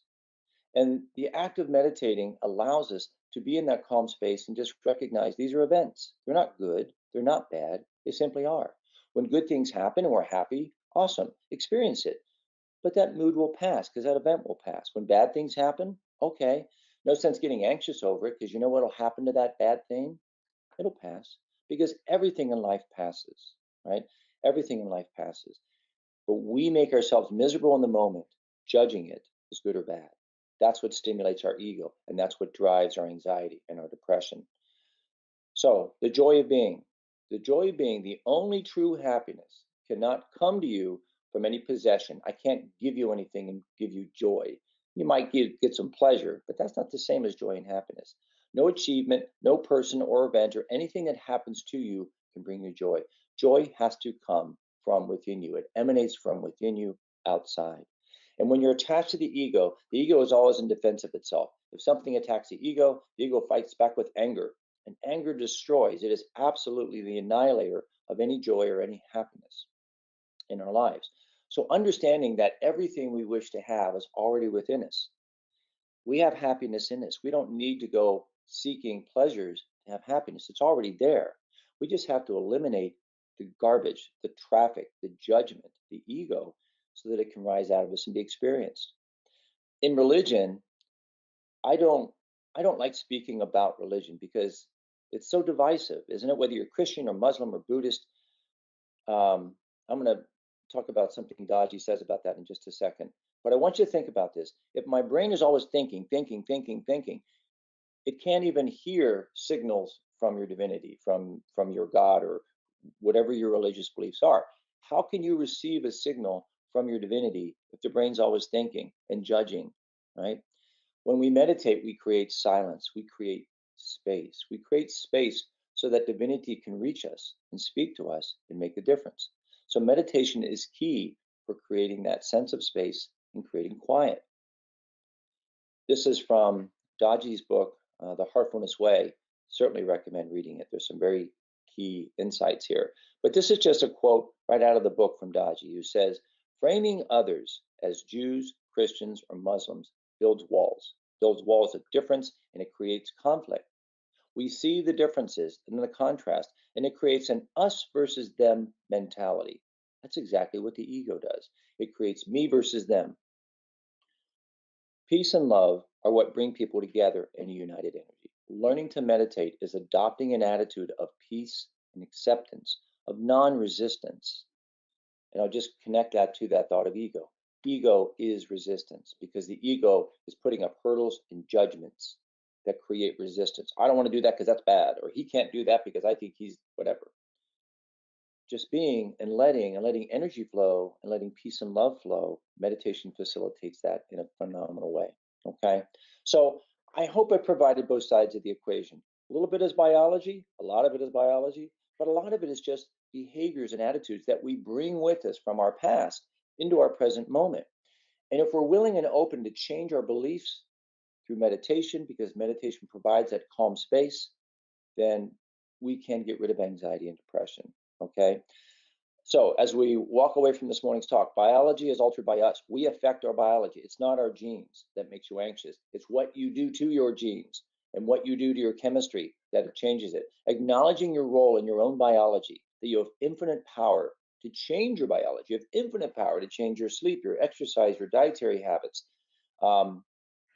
And the act of meditating allows us to be in that calm space and just recognize these are events. They're not good, they're not bad, they simply are. When good things happen and we're happy, awesome, experience it. But that mood will pass because that event will pass. When bad things happen, okay, no sense getting anxious over it because you know what will happen to that bad thing? It'll pass because everything in life passes, right? Everything in life passes. But we make ourselves miserable in the moment, judging it as good or bad. That's what stimulates our ego, and that's what drives our anxiety and our depression. So, the joy of being, the only true happiness cannot come to you from any possession. I can't give you anything and give you joy. You might get some pleasure, but that's not the same as joy and happiness. No achievement, no person or event or anything that happens to you can bring you joy. Joy has to come from within you. It emanates from within you outside. And when you're attached to the ego is always in defense of itself. If something attacks the ego fights back with anger. And anger destroys. It is absolutely the annihilator of any joy or any happiness in our lives. So understanding that everything we wish to have is already within us. We have happiness in us. We don't need to go seeking pleasures to have happiness. It's already there. We just have to eliminate the garbage, the traffic, the judgment, the ego, so that it can rise out of us and be experienced. In religion, I don't like speaking about religion because it's so divisive, isn't it? Whether you're Christian or Muslim or Buddhist, I'm going to talk about something Daji says about that in just a second. But I want you to think about this. If my brain is always thinking, it can't even hear signals from your divinity, from your God, or whatever your religious beliefs are. How can you receive a signal from your divinity if the brain's always thinking and judging, right? When we meditate, we create silence, we create space. We create space so that divinity can reach us and speak to us and make a difference. So meditation is key for creating that sense of space and creating quiet. This is from Daji's book, The Heartfulness Way. Certainly recommend reading it. There's some very key insights here. But this is just a quote right out of the book from Daji, who says, framing others as Jews, Christians, or Muslims builds walls of difference, and it creates conflict. We see the differences and the contrast, and it creates an us versus them mentality. That's exactly what the ego does. It creates me versus them. Peace and love are what bring people together in a united energy. Learning to meditate is adopting an attitude of peace and acceptance, of non-resistance. And I'll just connect that to that thought of ego. Ego is resistance, because the ego is putting up hurdles and judgments that create resistance. I don't want to do that because that's bad, or he can't do that because I think he's whatever. Just being and letting energy flow and letting peace and love flow, meditation facilitates that in a phenomenal way. Okay. So I hope I provided both sides of the equation. A little bit is biology, a lot of it is biology, but a lot of it is just behaviors and attitudes that we bring with us from our past into our present moment. And if we're willing and open to change our beliefs through meditation, because meditation provides that calm space, then we can get rid of anxiety and depression. Okay. So as we walk away from this morning's talk, biology is altered by us. We affect our biology. It's not our genes that makes you anxious. It's what you do to your genes and what you do to your chemistry that changes it. Acknowledging your role in your own biology, that you have infinite power to change your biology. You have infinite power to change your sleep, your exercise, your dietary habits.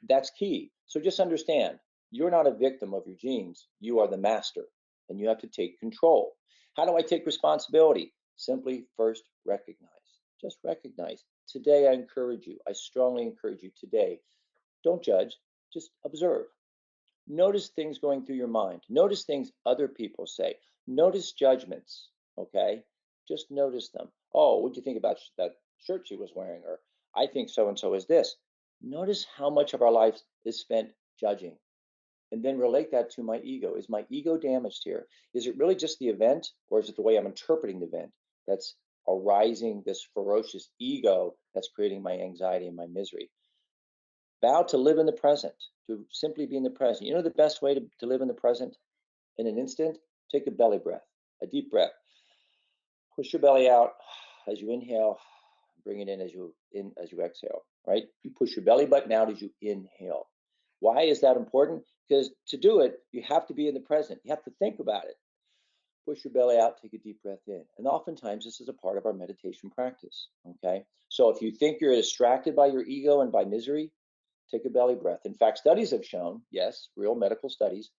That's key. So just understand, you're not a victim of your genes. You are the master, and you have to take control. How do I take responsibility? Simply first recognize. Just recognize. Today, I strongly encourage you today, don't judge, just observe. Notice things going through your mind. Notice things other people say. Notice judgments, okay? Just notice them. Oh, what do you think about that shirt she was wearing? Or I think so and so is this. Notice how much of our life is spent judging, and then relate that to my ego. Is my ego damaged here? Is it really just the event, or is it the way I'm interpreting the event that's arising this ferocious ego that's creating my anxiety and my misery? Vow to live in the present, to simply be in the present. You know the best way to live in the present in an instant? Take a belly breath, a deep breath. Push your belly out as you inhale, bring it in as you exhale, right? You push your belly button out as you inhale. Why is that important? Because to do it, you have to be in the present. You have to think about it. Push your belly out, take a deep breath in. And oftentimes this is a part of our meditation practice, okay? So if you think you're distracted by your ego and by misery, take a belly breath. In fact, studies have shown, yes, real medical studies,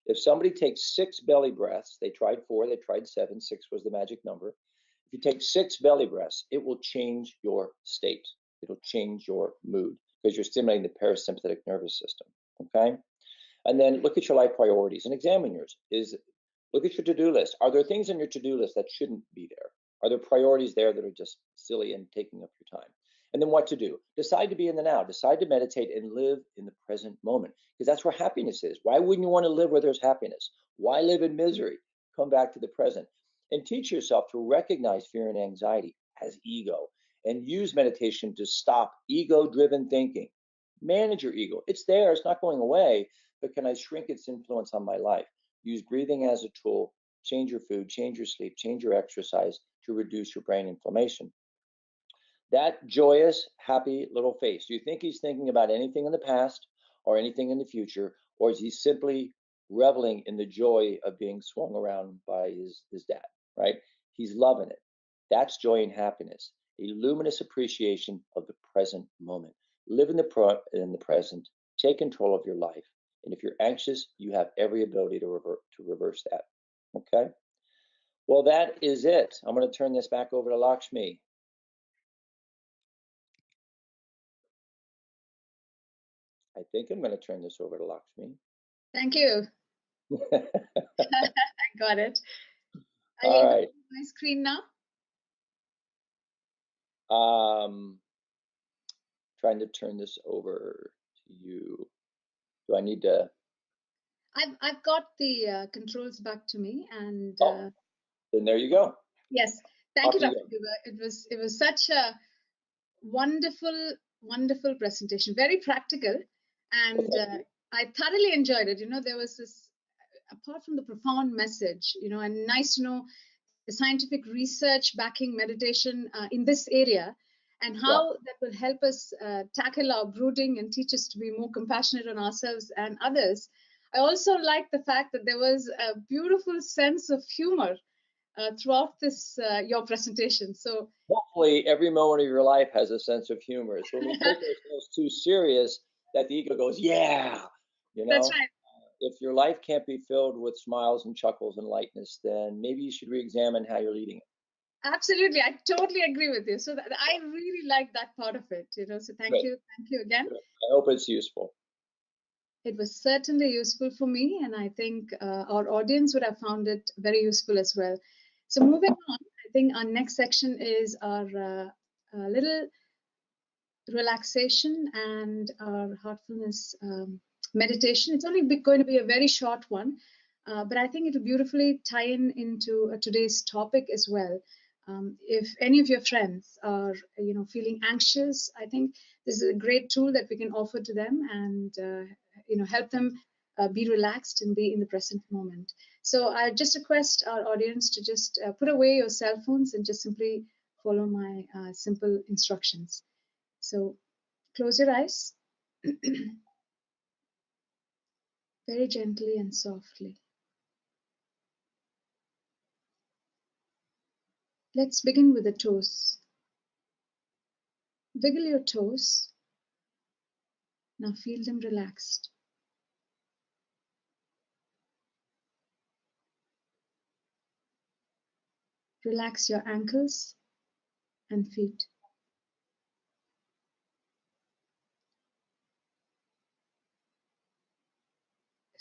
if somebody takes 6 belly breaths, they tried 4, they tried 7, 6 was the magic number. If you take 6 belly breaths, it will change your state. It'll change your mood because you're stimulating the parasympathetic nervous system. Okay. And then look at your life priorities and examine yours. Look at your to-do list. Are there things on your to-do list that shouldn't be there? Are there priorities there that are just silly and taking up your time? And then what to do? Decide to be in the now. Decide to meditate and live in the present moment, because that's where happiness is. Why wouldn't you want to live where there's happiness? Why live in misery? Come back to the present and teach yourself to recognize fear and anxiety as ego, and use meditation to stop ego-driven thinking. Manage your ego. It's there. It's not going away. But can I shrink its influence on my life? Use breathing as a tool. Change your food, change your sleep, change your exercise to reduce your brain inflammation. That joyous, happy little face, do you think he's thinking about anything in the past or anything in the future? Or is he simply reveling in the joy of being swung around by his dad, right? He's loving it. That's joy and happiness, a luminous appreciation of the present moment. Live in the present, take control of your life. And if you're anxious, you have every ability to reverse that. Okay? Well, that is it. I'm going to turn this back over to Lakshmi. I think I'm going to turn this over to Lakshmi. Thank you. I got it. Are you All able to right. see my screen now? Trying to turn this over to you. Do I need to? I've got the controls back to me, and Oh, then there you go. yes, thank Off you, you Dr. go. Guba. It was such a wonderful presentation, very practical, Well, and thank you. I thoroughly enjoyed it. There was this, apart from the profound message, and nice to know the scientific research backing meditation in this area, and Yeah. how that will help us tackle our brooding and teach us to be more compassionate on ourselves and others. I also like the fact that there was a beautiful sense of humor throughout this your presentation. So Hopefully, every moment of your life has a sense of humor. So when we take ourselves too serious, that the ego goes, yeah, you that's know. right. If your life can't be filled with smiles and chuckles and lightness, then maybe you should re-examine how you're leading it. Absolutely, I totally agree with you. So I really like that part of it. So thank Good. you, again. Good. I hope it's useful. It was certainly useful for me, and I think our audience would have found it very useful as well. So moving on, I think our next section is our little relaxation and our heartfulness meditation. It's only going to be a very short one, but I think it will beautifully tie in into today's topic as well. If any of your friends are, feeling anxious, I think this is a great tool that we can offer to them, and help them be relaxed and be in the present moment. So I just request our audience to just put away your cell phones and just simply follow my simple instructions. So close your eyes very gently and softly. Let's begin with the toes. Wiggle your toes. Now feel them relaxed. Relax your ankles and feet.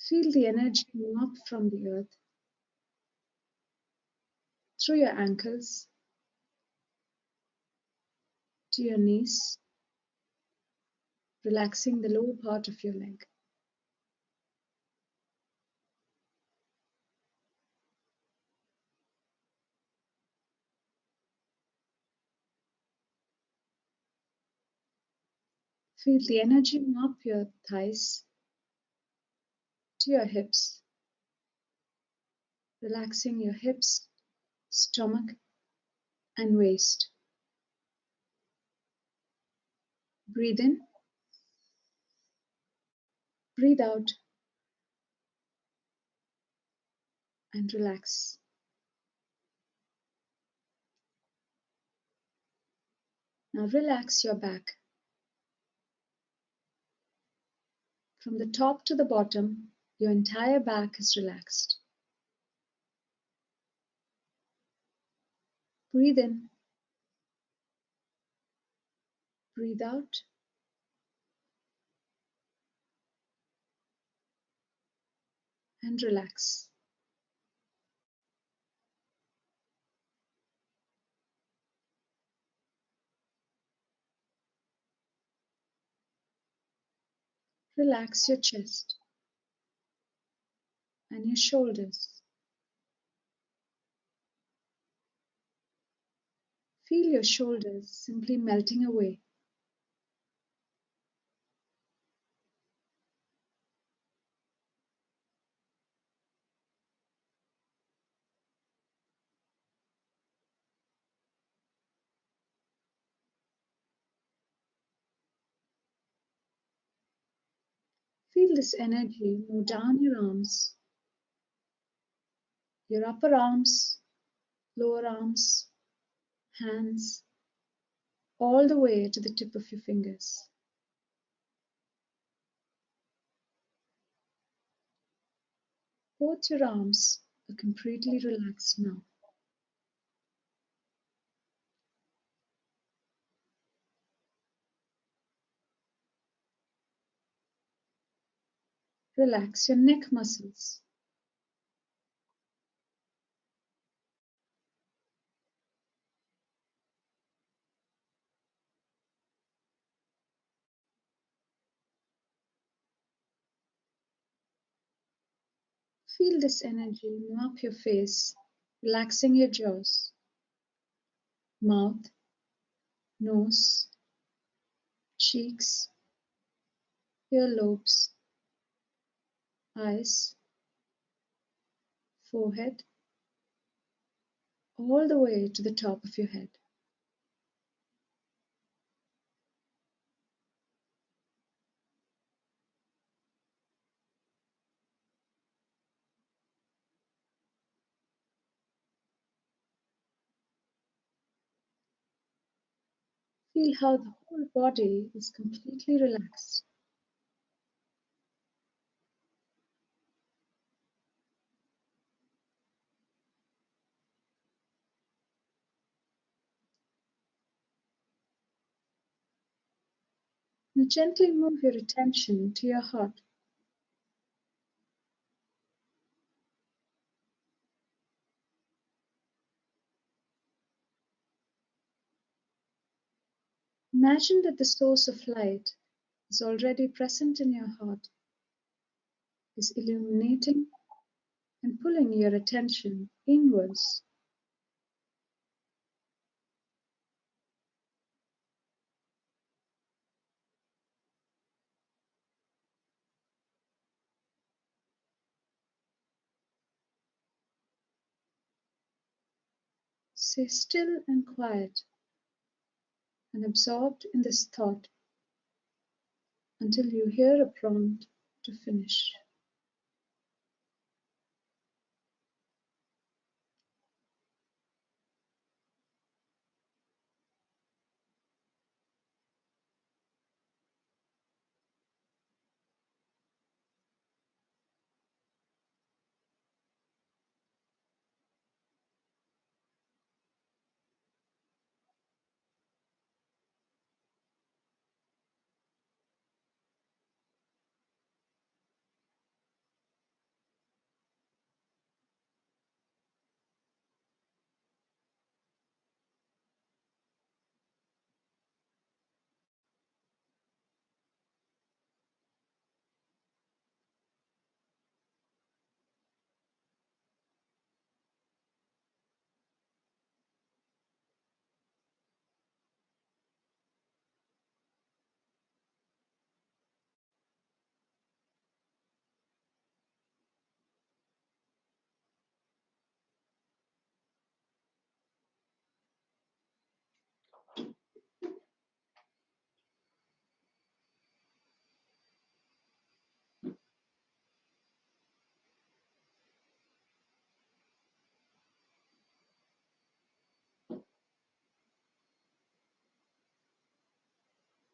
Feel the energy move up from the earth through your ankles to your knees, relaxing the lower part of your leg. Feel the energy move up your thighs to your hips, relaxing your hips, stomach, and waist. Breathe in, breathe out, and relax. Now relax your back. From the top to the bottom, your entire back is relaxed. Breathe in, breathe out, and relax. Relax your chest and your shoulders. Feel your shoulders simply melting away. Feel this energy move down your arms, your upper arms, lower arms, hands, all the way to the tip of your fingers. Both your arms are completely relaxed now. Relax your neck muscles. Feel this energy move up your face, relaxing your jaws, mouth, nose, cheeks, earlobes, eyes, forehead, all the way to the top of your head. Feel how the whole body is completely relaxed. Now gently move your attention to your heart. Imagine that the source of light is already present in your heart, is illuminating and pulling your attention inwards. Stay still and quiet and absorbed in this thought until you hear a prompt to finish.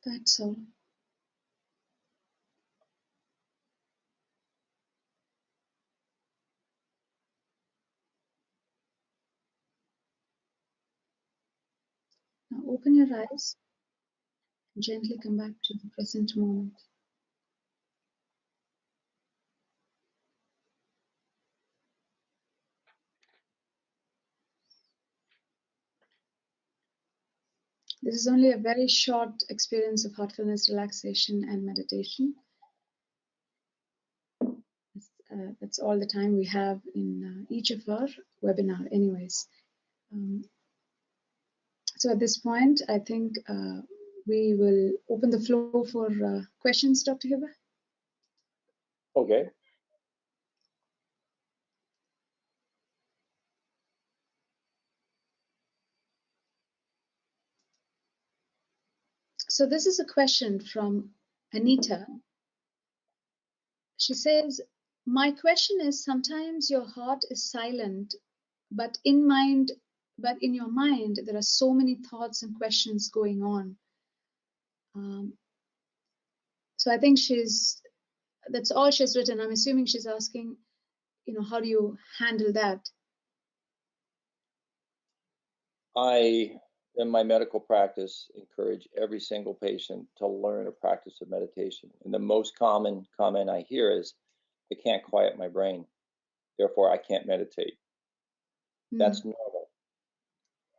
That's all. Now open your eyes and gently come back to the present moment. This is only a very short experience of heartfulness, relaxation, and meditation. That's all the time we have in each of our webinar anyways. So at this point, I think we will open the floor for questions, Dr. Huber. Okay. So this is a question from Anita. She says, my question is, sometimes your heart is silent, but in your mind, there are so many thoughts and questions going on. So I think that's all she's written. I'm assuming she's asking, how do you handle that? I, in my medical practice, encourage every single patient to learn a practice of meditation. And the most common comment I hear is, I can't quiet my brain. Therefore, I can't meditate. That's normal.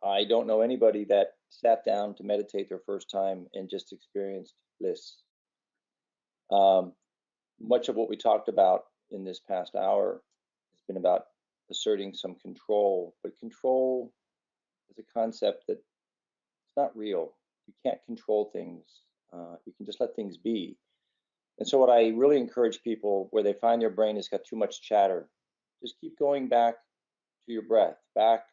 I don't know anybody that sat down to meditate their first time and just experienced bliss. Much of what we talked about in this past hour has been about asserting some control, but control is a concept that it's not real. You can't control things. You can just let things be. And so, what I really encourage people where they find their brain has got too much chatter, just keep going back to your breath, back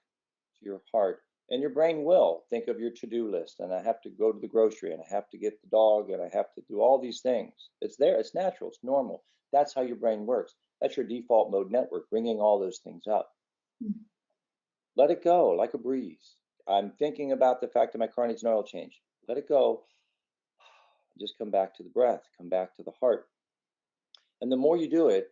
to your heart. And your brain will think of your to-do list, and I have to go to the grocery, and I have to get the dog, and I have to do all these things. It's there, it's natural, it's normal. That's how your brain works. That's your default mode network, bringing all those things up. Let it go like a breeze. I'm thinking about the fact that my car needs an oil change. Let it go. Just come back to the breath, come back to the heart. And the more you do it,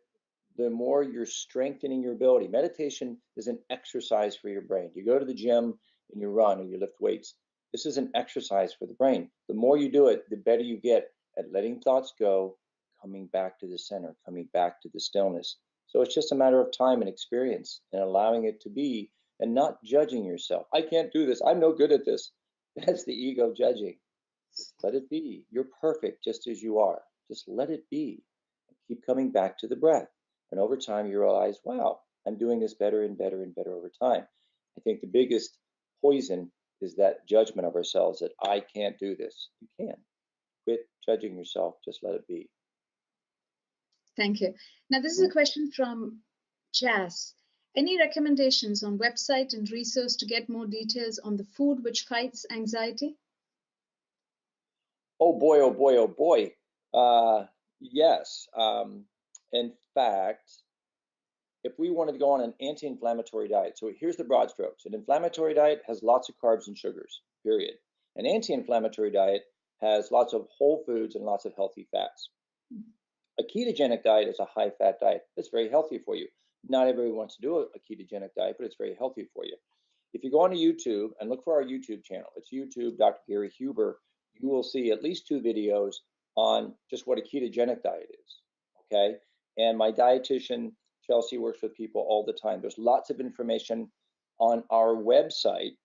the more you're strengthening your ability. Meditation is an exercise for your brain. You go to the gym and you run or you lift weights. This is an exercise for the brain. The more you do it, the better you get at letting thoughts go, coming back to the center, coming back to the stillness. So it's just a matter of time and experience and allowing it to be and not judging yourself. I can't do this. I'm no good at this. That's the ego judging. Just let it be. You're perfect just as you are. Just let it be. And keep coming back to the breath. And over time, you realize, wow, I'm doing this better and better and better over time. I think the biggest poison is that judgment of ourselves that I can't do this. You can. Quit judging yourself. Just let it be. Thank you. Now, this is a question from Jazz. Any recommendations on website and resource to get more details on the food which fights anxiety? Oh boy, oh boy, oh boy. Yes. In fact, if we wanted to go on an anti-inflammatory diet, so here's the broad strokes. An inflammatory diet has lots of carbs and sugars, period. An anti-inflammatory diet has lots of whole foods and lots of healthy fats. A ketogenic diet is a high-fat diet. It's very healthy for you. Not everybody wants to do a ketogenic diet, but it's very healthy for you. If you go onto YouTube and look for our YouTube channel, it's YouTube, Dr. Gary Huber, you will see at least 2 videos on just what a ketogenic diet is, okay? And my dietitian, Chelsea, works with people all the time. There's lots of information on our website,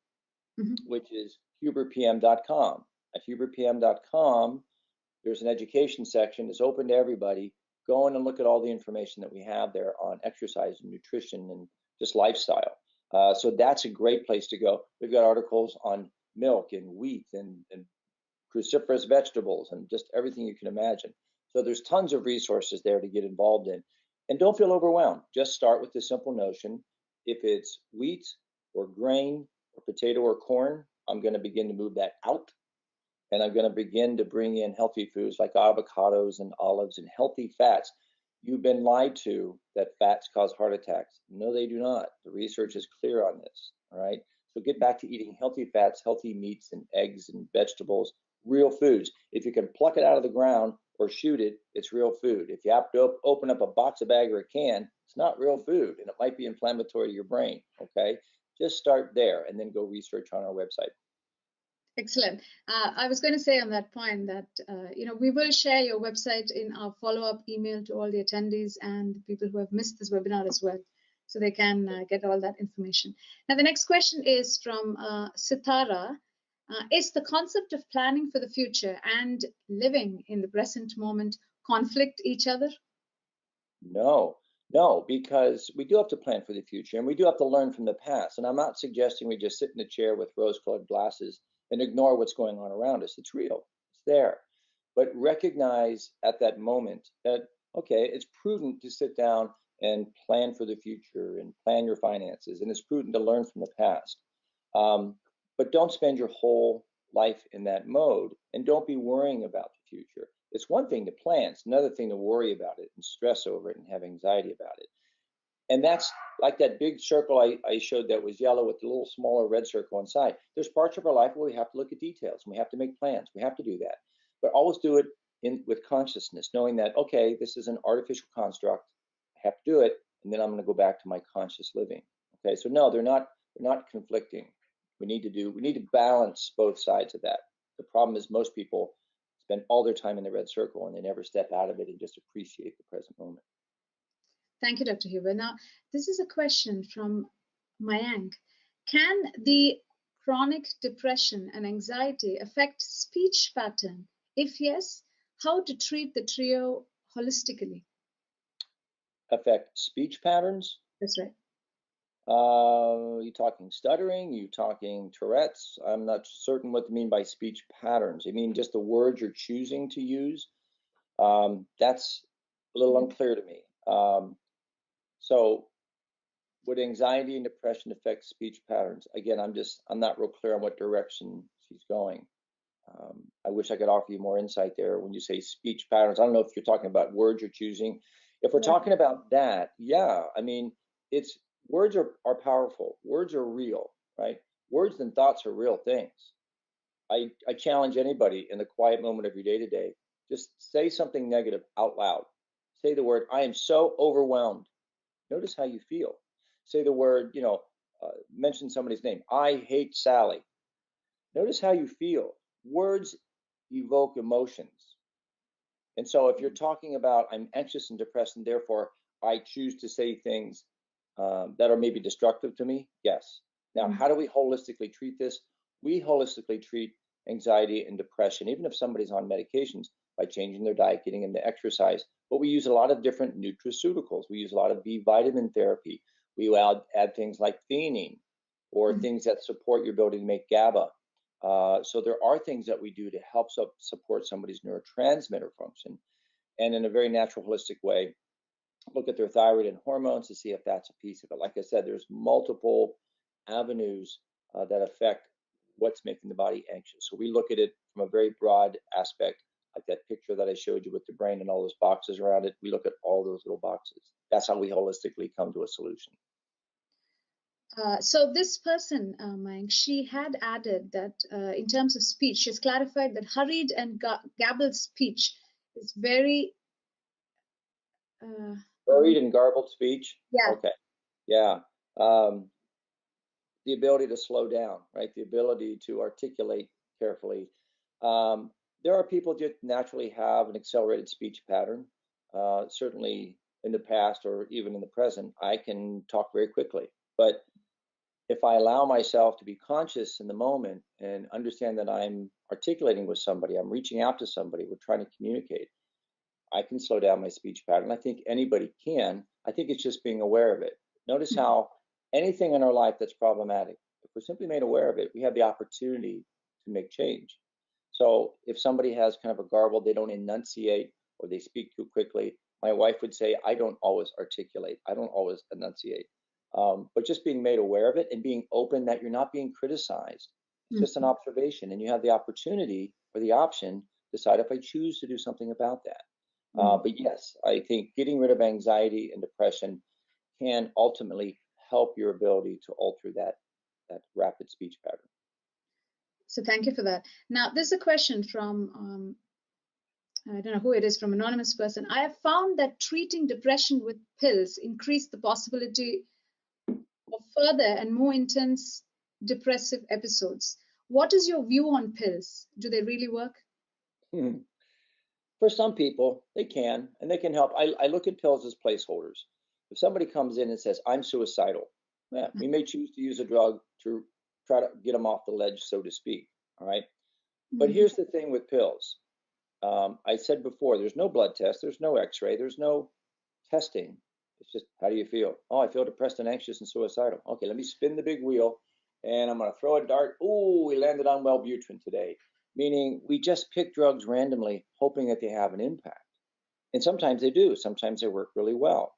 which is huberpm.com. At huberpm.com, there's an education section. It's open to everybody. Go in and look at all the information that we have there on exercise and nutrition and just lifestyle. So that's a great place to go. We've got articles on milk and wheat and cruciferous vegetables and just everything you can imagine. So there's tons of resources there to get involved in. And don't feel overwhelmed. Just start with the simple notion. If it's wheat or grain or potato or corn, I'm going to begin to move that out. And I'm going to begin to bring in healthy foods like avocados and olives and healthy fats. You've been lied to that fats cause heart attacks. No, they do not. The research is clear on this. All right. So get back to eating healthy fats, healthy meats and eggs and vegetables, real foods. If you can pluck it out of the ground or shoot it, it's real food. If you have to open up a box, a bag, or a can, it's not real food and it might be inflammatory to your brain. Okay. Just start there and then go research on our website. Excellent. I was going to say on that point that, we will share your website in our follow-up email to all the attendees and the people who have missed this webinar as well, so they can get all that information. Now, the next question is from Sitara. Is the concept of planning for the future and living in the present moment conflict each other? No, because we do have to plan for the future and we do have to learn from the past. And I'm not suggesting we just sit in a chair with rose-colored glasses and ignore what's going on around us. It's real, it's there. But recognize at that moment that, okay, it's prudent to sit down and plan for the future and plan your finances. And it's prudent to learn from the past. But don't spend your whole life in that mode and don't be worrying about the future. It's one thing to plan, it's another thing to worry about it and stress over it and have anxiety about it. And that's like that big circle I showed that was yellow with the little smaller red circle inside. There's parts of our life where we have to look at details and we have to make plans. We have to do that. But always do it with consciousness, knowing that, okay, this is an artificial construct. I have to do it. And then I'm going to go back to my conscious living. Okay, so no, they're not conflicting. We need to balance both sides of that. The problem is most people spend all their time in the red circle and they never step out of it and just appreciate the present moment. Thank you, Dr. Huber. Now, this is a question from Mayank. Can the chronic depression and anxiety affect speech pattern? If yes, how to treat the trio holistically? Affect speech patterns? That's right. You talking stuttering? You talking Tourette's? I'm not certain what to mean by speech patterns. You mean just the words you're choosing to use? That's a little unclear to me. So would anxiety and depression affect speech patterns? Again, I'm not real clear on what direction she's going. I wish I could offer you more insight there when you say speech patterns. I don't know if you're talking about words you're choosing. If we're Yeah. talking about that, yeah, I mean, it's words are powerful. Words are real, right? Words and thoughts are real things. I challenge anybody in the quiet moment of your day to day, just say something negative out loud. Say the word, I am so overwhelmed. Notice how you feel. Say the word, mention somebody's name. I hate Sally. Notice how you feel. Words evoke emotions. And so if you're talking about, I'm anxious and depressed, and therefore I choose to say things that are maybe destructive to me, yes. Now, how do we holistically treat this? We holistically treat anxiety and depression, even if somebody's on medications, by changing their diet, getting into exercise. But we use a lot of different nutraceuticals. We use a lot of B vitamin therapy. We add things like theanine or things that support your ability to make GABA. So there are things that we do to help support somebody's neurotransmitter function, and in a very natural, holistic way, look at their thyroid and hormones to see if that's a piece of it. Like I said, there's multiple avenues that affect what's making the body anxious. So we look at it from a very broad aspect, like that picture that I showed you with the brain and all those boxes around it. We look at all those little boxes. That's how we holistically come to a solution. So this person, Mayank, she had added that in terms of speech, she's clarified that hurried and gabbled speech is very Hurried and garbled speech. yeah. Okay. Yeah. The ability to slow down, right? The ability to articulate carefully. There are people that naturally have an accelerated speech pattern. Certainly in the past or even in the present, I can talk very quickly. But if I allow myself to be conscious in the moment and understand that I'm articulating with somebody, I'm reaching out to somebody, we're trying to communicate, I can slow down my speech pattern. I think anybody can. I think it's just being aware of it. Notice how anything in our life that's problematic, if we're simply made aware of it, we have the opportunity to make change. So if somebody has kind of a garble, they don't enunciate or they speak too quickly, my wife would say, I don't always articulate, I don't always enunciate. But just being made aware of it and being open that you're not being criticized. It's just an observation, and you have the opportunity or the option to decide if I choose to do something about that. But yes, I think getting rid of anxiety and depression can ultimately help your ability to alter that rapid speech pattern. So thank you for that. Now, there's a question from I don't know who it is, from anonymous person. I have found that treating depression with pills increase the possibility of further and more intense depressive episodes. What is your view on pills? Do they really work? For some people, they can, and they can help. I look at pills as placeholders. If somebody comes in and says, I'm suicidal, yeah, we may choose to use a drug to try to get them off the ledge, so to speak. All right. But here's the thing with pills. I said before, there's no blood test, there's no x-ray, there's no testing. It's just, how do you feel? Oh, I feel depressed and anxious and suicidal. Okay, let me spin the big wheel and I'm going to throw a dart. Oh, we landed on Wellbutrin today. Meaning we just pick drugs randomly, hoping that they have an impact. And sometimes they do. Sometimes they work really well.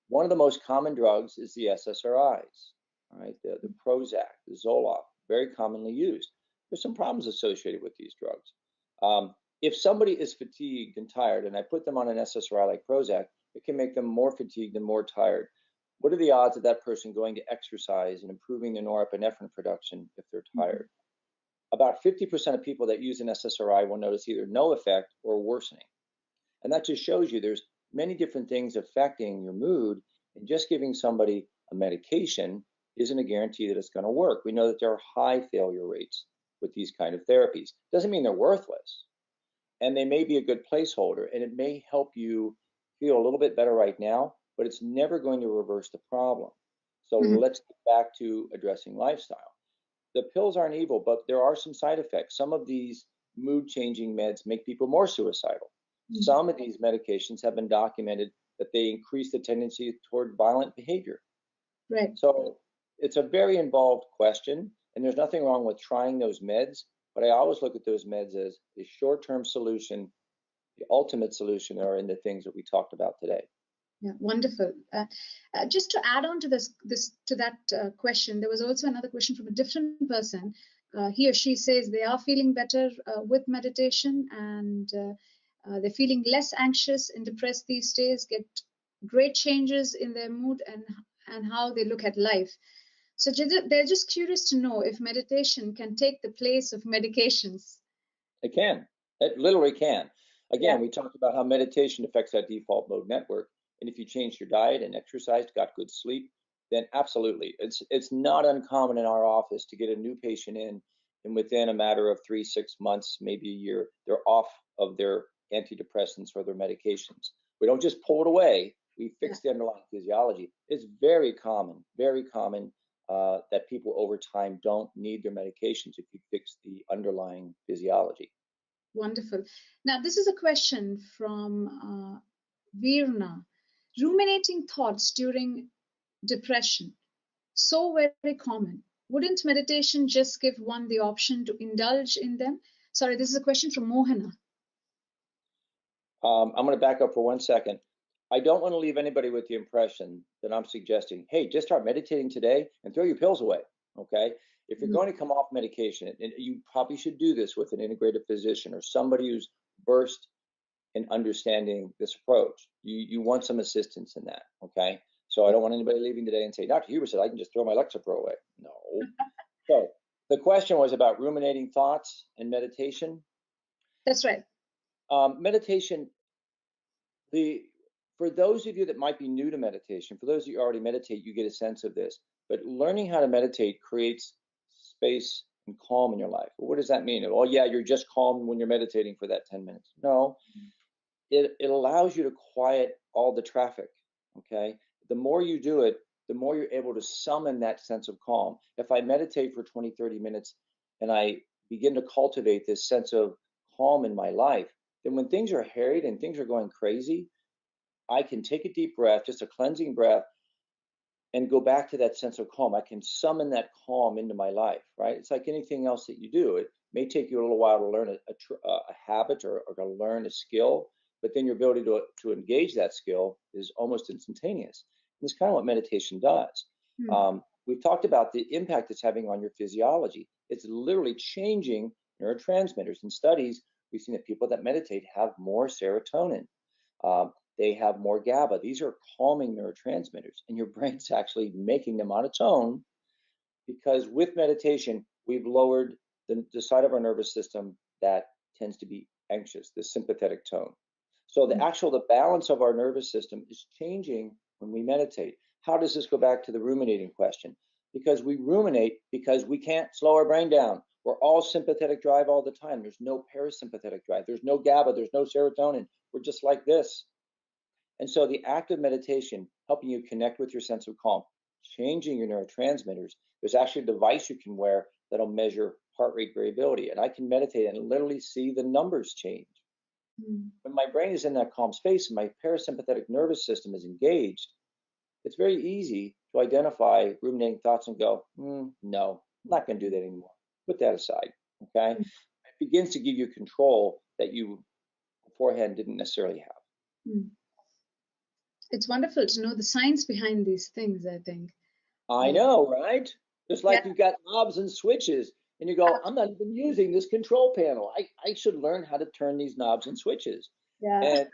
One of the most common drugs is the SSRIs, all right, the Prozac, the Zoloft, very commonly used. There's some problems associated with these drugs. If somebody is fatigued and tired, and I put them on an SSRI like Prozac, it can make them more fatigued and more tired. What are the odds of that person going to exercise and improving their norepinephrine production if they're tired? About 50% of people that use an SSRI will notice either no effect or worsening. And that just shows you there's many different things affecting your mood, and just giving somebody a medication isn't a guarantee that it's going to work. We know that there are high failure rates with these kind of therapies. Doesn't mean they're worthless. And they may be a good placeholder, and it may help you feel a little bit better right now, but it's never going to reverse the problem. So Mhm. let's get back to addressing lifestyle. The pills aren't evil, but there are some side effects. Some of these mood changing meds make people more suicidal. Mhm. Some of these medications have been documented that they increase the tendency toward violent behavior. Right. So it's a very involved question, and there's nothing wrong with trying those meds, but I always look at those meds as a short term solution. The ultimate solution are in the things that we talked about today. Yeah, wonderful. Just to add on to that question, there was also another question from a different person. He or she says they are feeling better with meditation, and they're feeling less anxious and depressed these days. Get great changes in their mood and how they look at life. So they're just curious to know if meditation can take the place of medications. It can. It literally can. Yeah. Again, we talked about how meditation affects that default mode network. And if you changed your diet and exercised, got good sleep, then absolutely. It's not uncommon in our office to get a new patient in, and within a matter of 3, 6 months, maybe a year, they're off of their antidepressants or their medications. We don't just pull it away. We Yeah. fix the underlying physiology. It's very common that people over time don't need their medications if you fix the underlying physiology. Wonderful. Now, this is a question from Virna. Ruminating thoughts during depression, so very common. Wouldn't meditation just give one the option to indulge in them? Sorry, this is a question from Mohana. I'm going to back up for 1 second. I don't want to leave anybody with the impression that I'm suggesting, hey, just start meditating today and throw your pills away. Okay. If you're Mm. going to come off medication, and you probably should do this with an integrative physician or somebody who's versed in understanding this approach, you want some assistance in that. Okay. So I don't want anybody leaving today and say, Dr. Huber said I can just throw my Lexapro away. No. So the question was about ruminating thoughts and meditation. That's right. Meditation, the for those of you that might be new to meditation, for those of you who already meditate, you get a sense of this. But learning how to meditate creates space and calm in your life. Well, what does that mean? Oh, yeah, you're just calm when you're meditating for that 10 minutes. No, it allows you to quiet all the traffic. Okay. The more you do it, the more you're able to summon that sense of calm. If I meditate for 20, 30 minutes and I begin to cultivate this sense of calm in my life, then when things are harried and things are going crazy, I can take a deep breath, just a cleansing breath, and go back to that sense of calm. I can summon that calm into my life, right? It's like anything else that you do. It may take you a little while to learn a habit or to learn a skill, but then your ability to engage that skill is almost instantaneous. And it's kind of what meditation does. Mm. We've talked about the impact it's having on your physiology. It's literally changing neurotransmitters. In studies, we've seen that people that meditate have more serotonin. Um, they have more GABA. These are calming neurotransmitters, and your brain's actually making them on its own because with meditation, we've lowered the side of our nervous system that tends to be anxious, the sympathetic tone. So Mm. the balance of our nervous system is changing when we meditate. How does this go back to the ruminating question? Because we ruminate because we can't slow our brain down. We're all sympathetic drive all the time. There's no parasympathetic drive. There's no GABA. There's no serotonin. We're just like this. And so the act of meditation, helping you connect with your sense of calm, changing your neurotransmitters, there's actually a device you can wear that'll measure heart rate variability. And I can meditate and literally see the numbers change. Mm. When my brain is in that calm space and my parasympathetic nervous system is engaged, it's very easy to identify ruminating thoughts and go, no, I'm not going to do that anymore. Put that aside. Okay. Mm. It begins to give you control that you beforehand didn't necessarily have. Mm. It's wonderful to know the science behind these things, I think. I Uh, know, right? It's yeah, like you've got knobs and switches, and you go, I'm not even using this control panel. I should learn how to turn these knobs and switches. yeah. And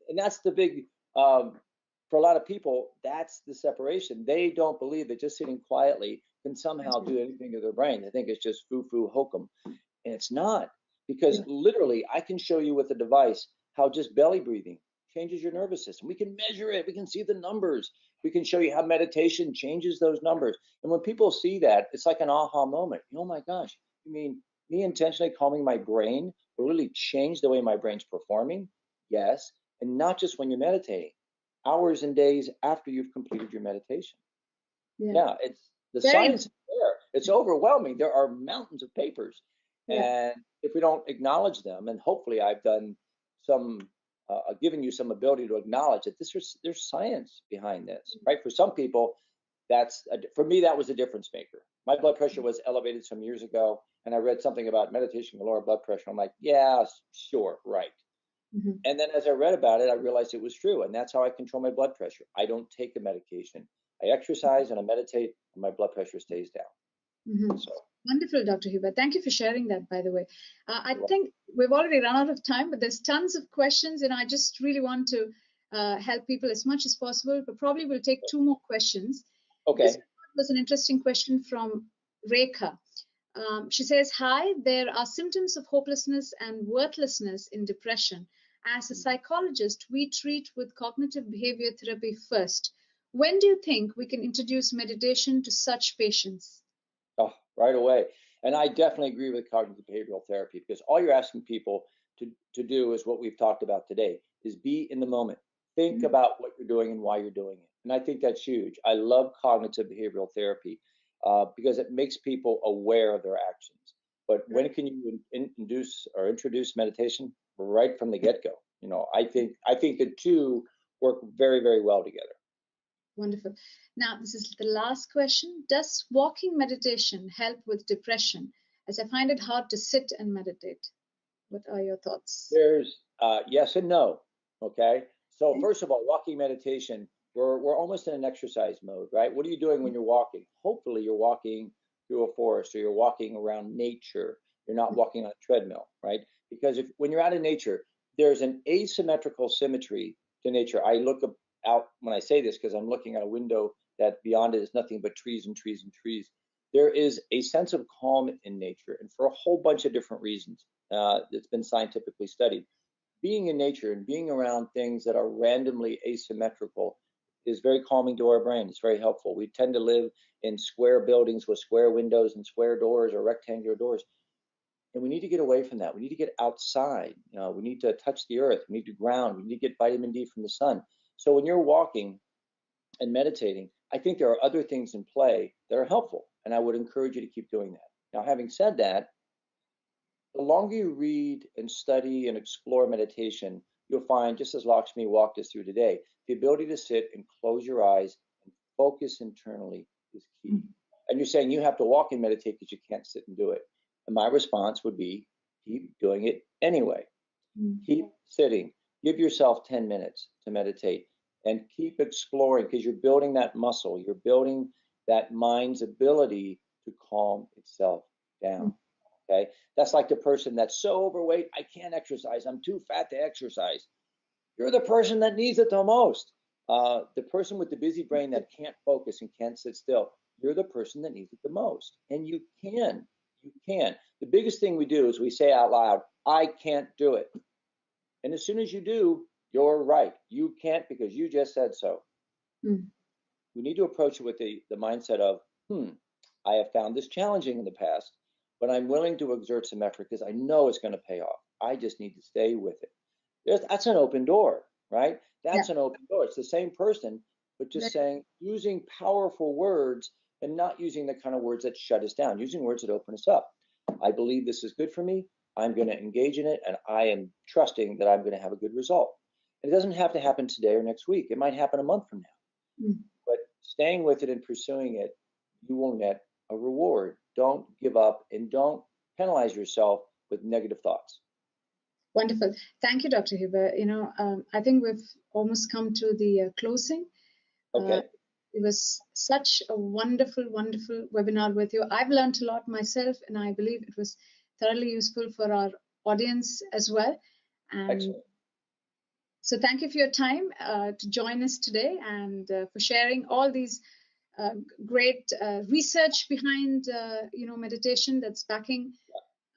and that's the big for a lot of people, that's the separation. They don't believe that just sitting quietly can That's somehow right. do anything to their brain. They think it's just foo-foo hokum. And it's not, because Yeah. literally I can show you with a device how just belly breathing changes your nervous system. We can measure it, we can see the numbers, we can show you how meditation changes those numbers. And when people see that, it's like an aha moment. Oh my gosh, you mean me intentionally calming my brain will really change the way my brain's performing? Yes. And not just when you're meditating. hours and days after you've completed your meditation. Yeah. Yeah, it's the Very science is there. It's overwhelming. There are mountains of papers, yeah. and if we don't acknowledge them, and hopefully I've done some, given you some ability to acknowledge that there's science behind this, right? For some people, for me that was a difference maker. My blood pressure was elevated some years ago, and I read something about meditation to lower blood pressure. I'm like, yeah, sure, right. Mm-hmm. And then as I read about it, I realized it was true. And that's how I control my blood pressure. I don't take a medication. I exercise and I meditate, and my blood pressure stays down. Mm-hmm. So, wonderful, Dr. Huber. Thank you for sharing that, by the way. I think we've already run out of time, but there's tons of questions, and I just really want to help people as much as possible, but probably we'll take 2 more questions. okay. This was an interesting question from Rekha. She says, hi, there are symptoms of hopelessness and worthlessness in depression. As a psychologist, we treat with cognitive behavior therapy first. When do you think we can introduce meditation to such patients? Oh, right away. And I definitely agree with cognitive behavioral therapy, because all you're asking people to do is what we've talked about today, is be in the moment. Think Mm-hmm. about what you're doing and why you're doing it. And I think that's huge. I love cognitive behavioral therapy because it makes people aware of their actions. But when can you induce or introduce meditation? Right from the get-go. I think the two work very, very well together. Wonderful. Now, this is the last question. Does walking meditation help with depression? As I find it hard to sit and meditate. What are your thoughts? There's yes and no. Okay. So Okay. first of all, walking meditation, we're almost in an exercise mode, right? What are you doing when you're walking? Hopefully you're walking through a forest, or you're walking around nature. You're not walking on a treadmill, right? Because when you're out in nature, there's an asymmetrical symmetry to nature. I look out when I say this because I'm looking at a window that beyond it is nothing but trees and trees and trees. There is a sense of calm in nature, and for a whole bunch of different reasons. That's been scientifically studied. Being in nature and being around things that are randomly asymmetrical is very calming to our brain. It's very helpful. We tend to live in square buildings with square windows and square doors or rectangular doors. And we need to get away from that. We need to get outside. We need to touch the earth. We need to ground. We need to get vitamin D from the sun. So when you're walking and meditating, I think there are other things in play that are helpful. And I would encourage you to keep doing that. Now, having said that, the longer you read and study and explore meditation, you'll find, just as Lakshmi walked us through today, the ability to sit and close your eyes and focus internally is key. Mm-hmm. And you're saying you have to walk and meditate because you can't sit and do it. And my response would be, keep doing it anyway. Mm-hmm. Keep sitting. Give yourself 10 minutes to meditate and keep exploring, because you're building that muscle. You're building that mind's ability to calm itself down. Okay. That's like the person that's so overweight, I can't exercise. I'm too fat to exercise. You're the person that needs it the most. The person with the busy brain that can't focus and can't sit still, you're the person that needs it the most. And you can. You can. The biggest thing we do is we say out loud, I can't do it. And as soon as you do, you're right. You can't because you just said so. Mm-hmm. We need to approach it with the mindset of, I have found this challenging in the past, but I'm willing to exert some effort because I know it's going to pay off. I just need to stay with it. That's an open door, right? That's an open door. It's the same person, but just saying, using powerful words and not using the kind of words that shut us down, using words that open us up. I believe this is good for me. I'm going to engage in it, and I am trusting that I'm going to have a good result. And it doesn't have to happen today or next week. It might happen a month from now. Mm-hmm. But staying with it and pursuing it, you will get a reward. Don't give up and don't penalize yourself with negative thoughts. Wonderful. Thank you, Dr. Huber. I think we've almost come to the closing. Okay. It was such a wonderful, wonderful webinar with you. I've learned a lot myself, and I believe it was thoroughly useful for our audience as well. And excellent. So thank you for your time to join us today, and for sharing all these great research behind meditation that's backing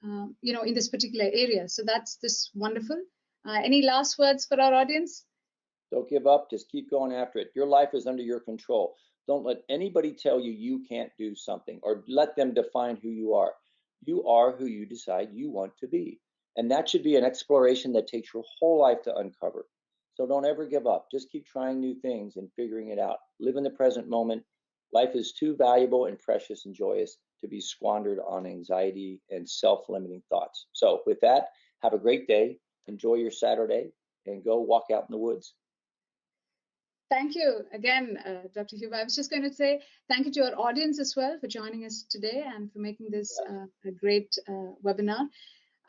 in this particular area. So that's this wonderful. Any last words for our audience? Don't give up. Just keep going after it. Your life is under your control. Don't let anybody tell you you can't do something, or let them define who you are. You are who you decide you want to be. And that should be an exploration that takes your whole life to uncover. So don't ever give up. Just keep trying new things and figuring it out. Live in the present moment. Life is too valuable and precious and joyous to be squandered on anxiety and self-limiting thoughts. So with that, have a great day. Enjoy your Saturday and go walk out in the woods. Thank you again, Dr. Huber. I was just going to say thank you to our audience as well for joining us today and for making this a great webinar.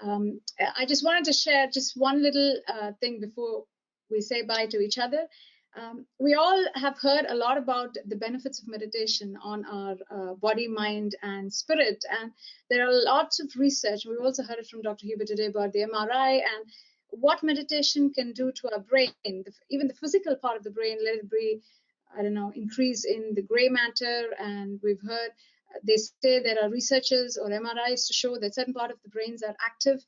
I just wanted to share just one little thing before we say bye to each other. We all have heard a lot about the benefits of meditation on our body, mind, and spirit. And there are lots of research. We also heard it from Dr. Huber today about the MRI and what meditation can do to our brain, even the physical part of the brain, let it be, I don't know, increase in the gray matter. And we've heard they say there are researchers or MRIs to show that certain part of the brains are active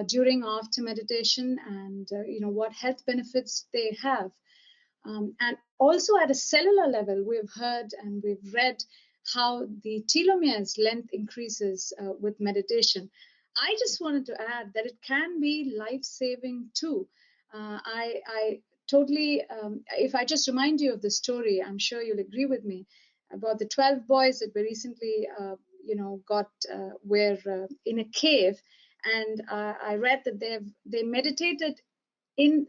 during or after meditation, and what health benefits they have. And also at a cellular level, we've heard and we've read how the telomeres length increases with meditation. I just wanted to add that it can be life-saving too. I totally, if I just remind you of the story, I'm sure you'll agree with me about the 12 boys that we recently, were in a cave, and I read that they meditated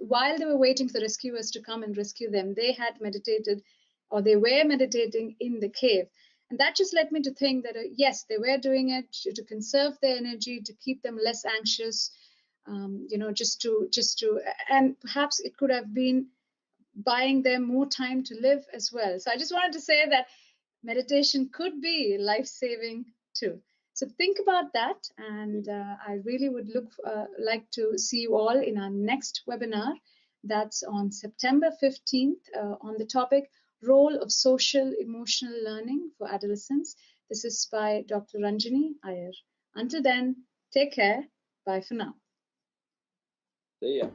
while they were waiting for the rescuers to come and rescue them. They had meditated, or they were meditating in the cave. And that just led me to think that, yes, they were doing it to conserve their energy, to keep them less anxious, just to, and perhaps it could have been buying them more time to live as well. So I just wanted to say that meditation could be life-saving too. So think about that, and I really would like to see you all in our next webinar. That's on September 15th on the topic Role of Social Emotional Learning for Adolescents. This is by Dr. Ranjini Iyer. Until then, take care. Bye for now. See ya.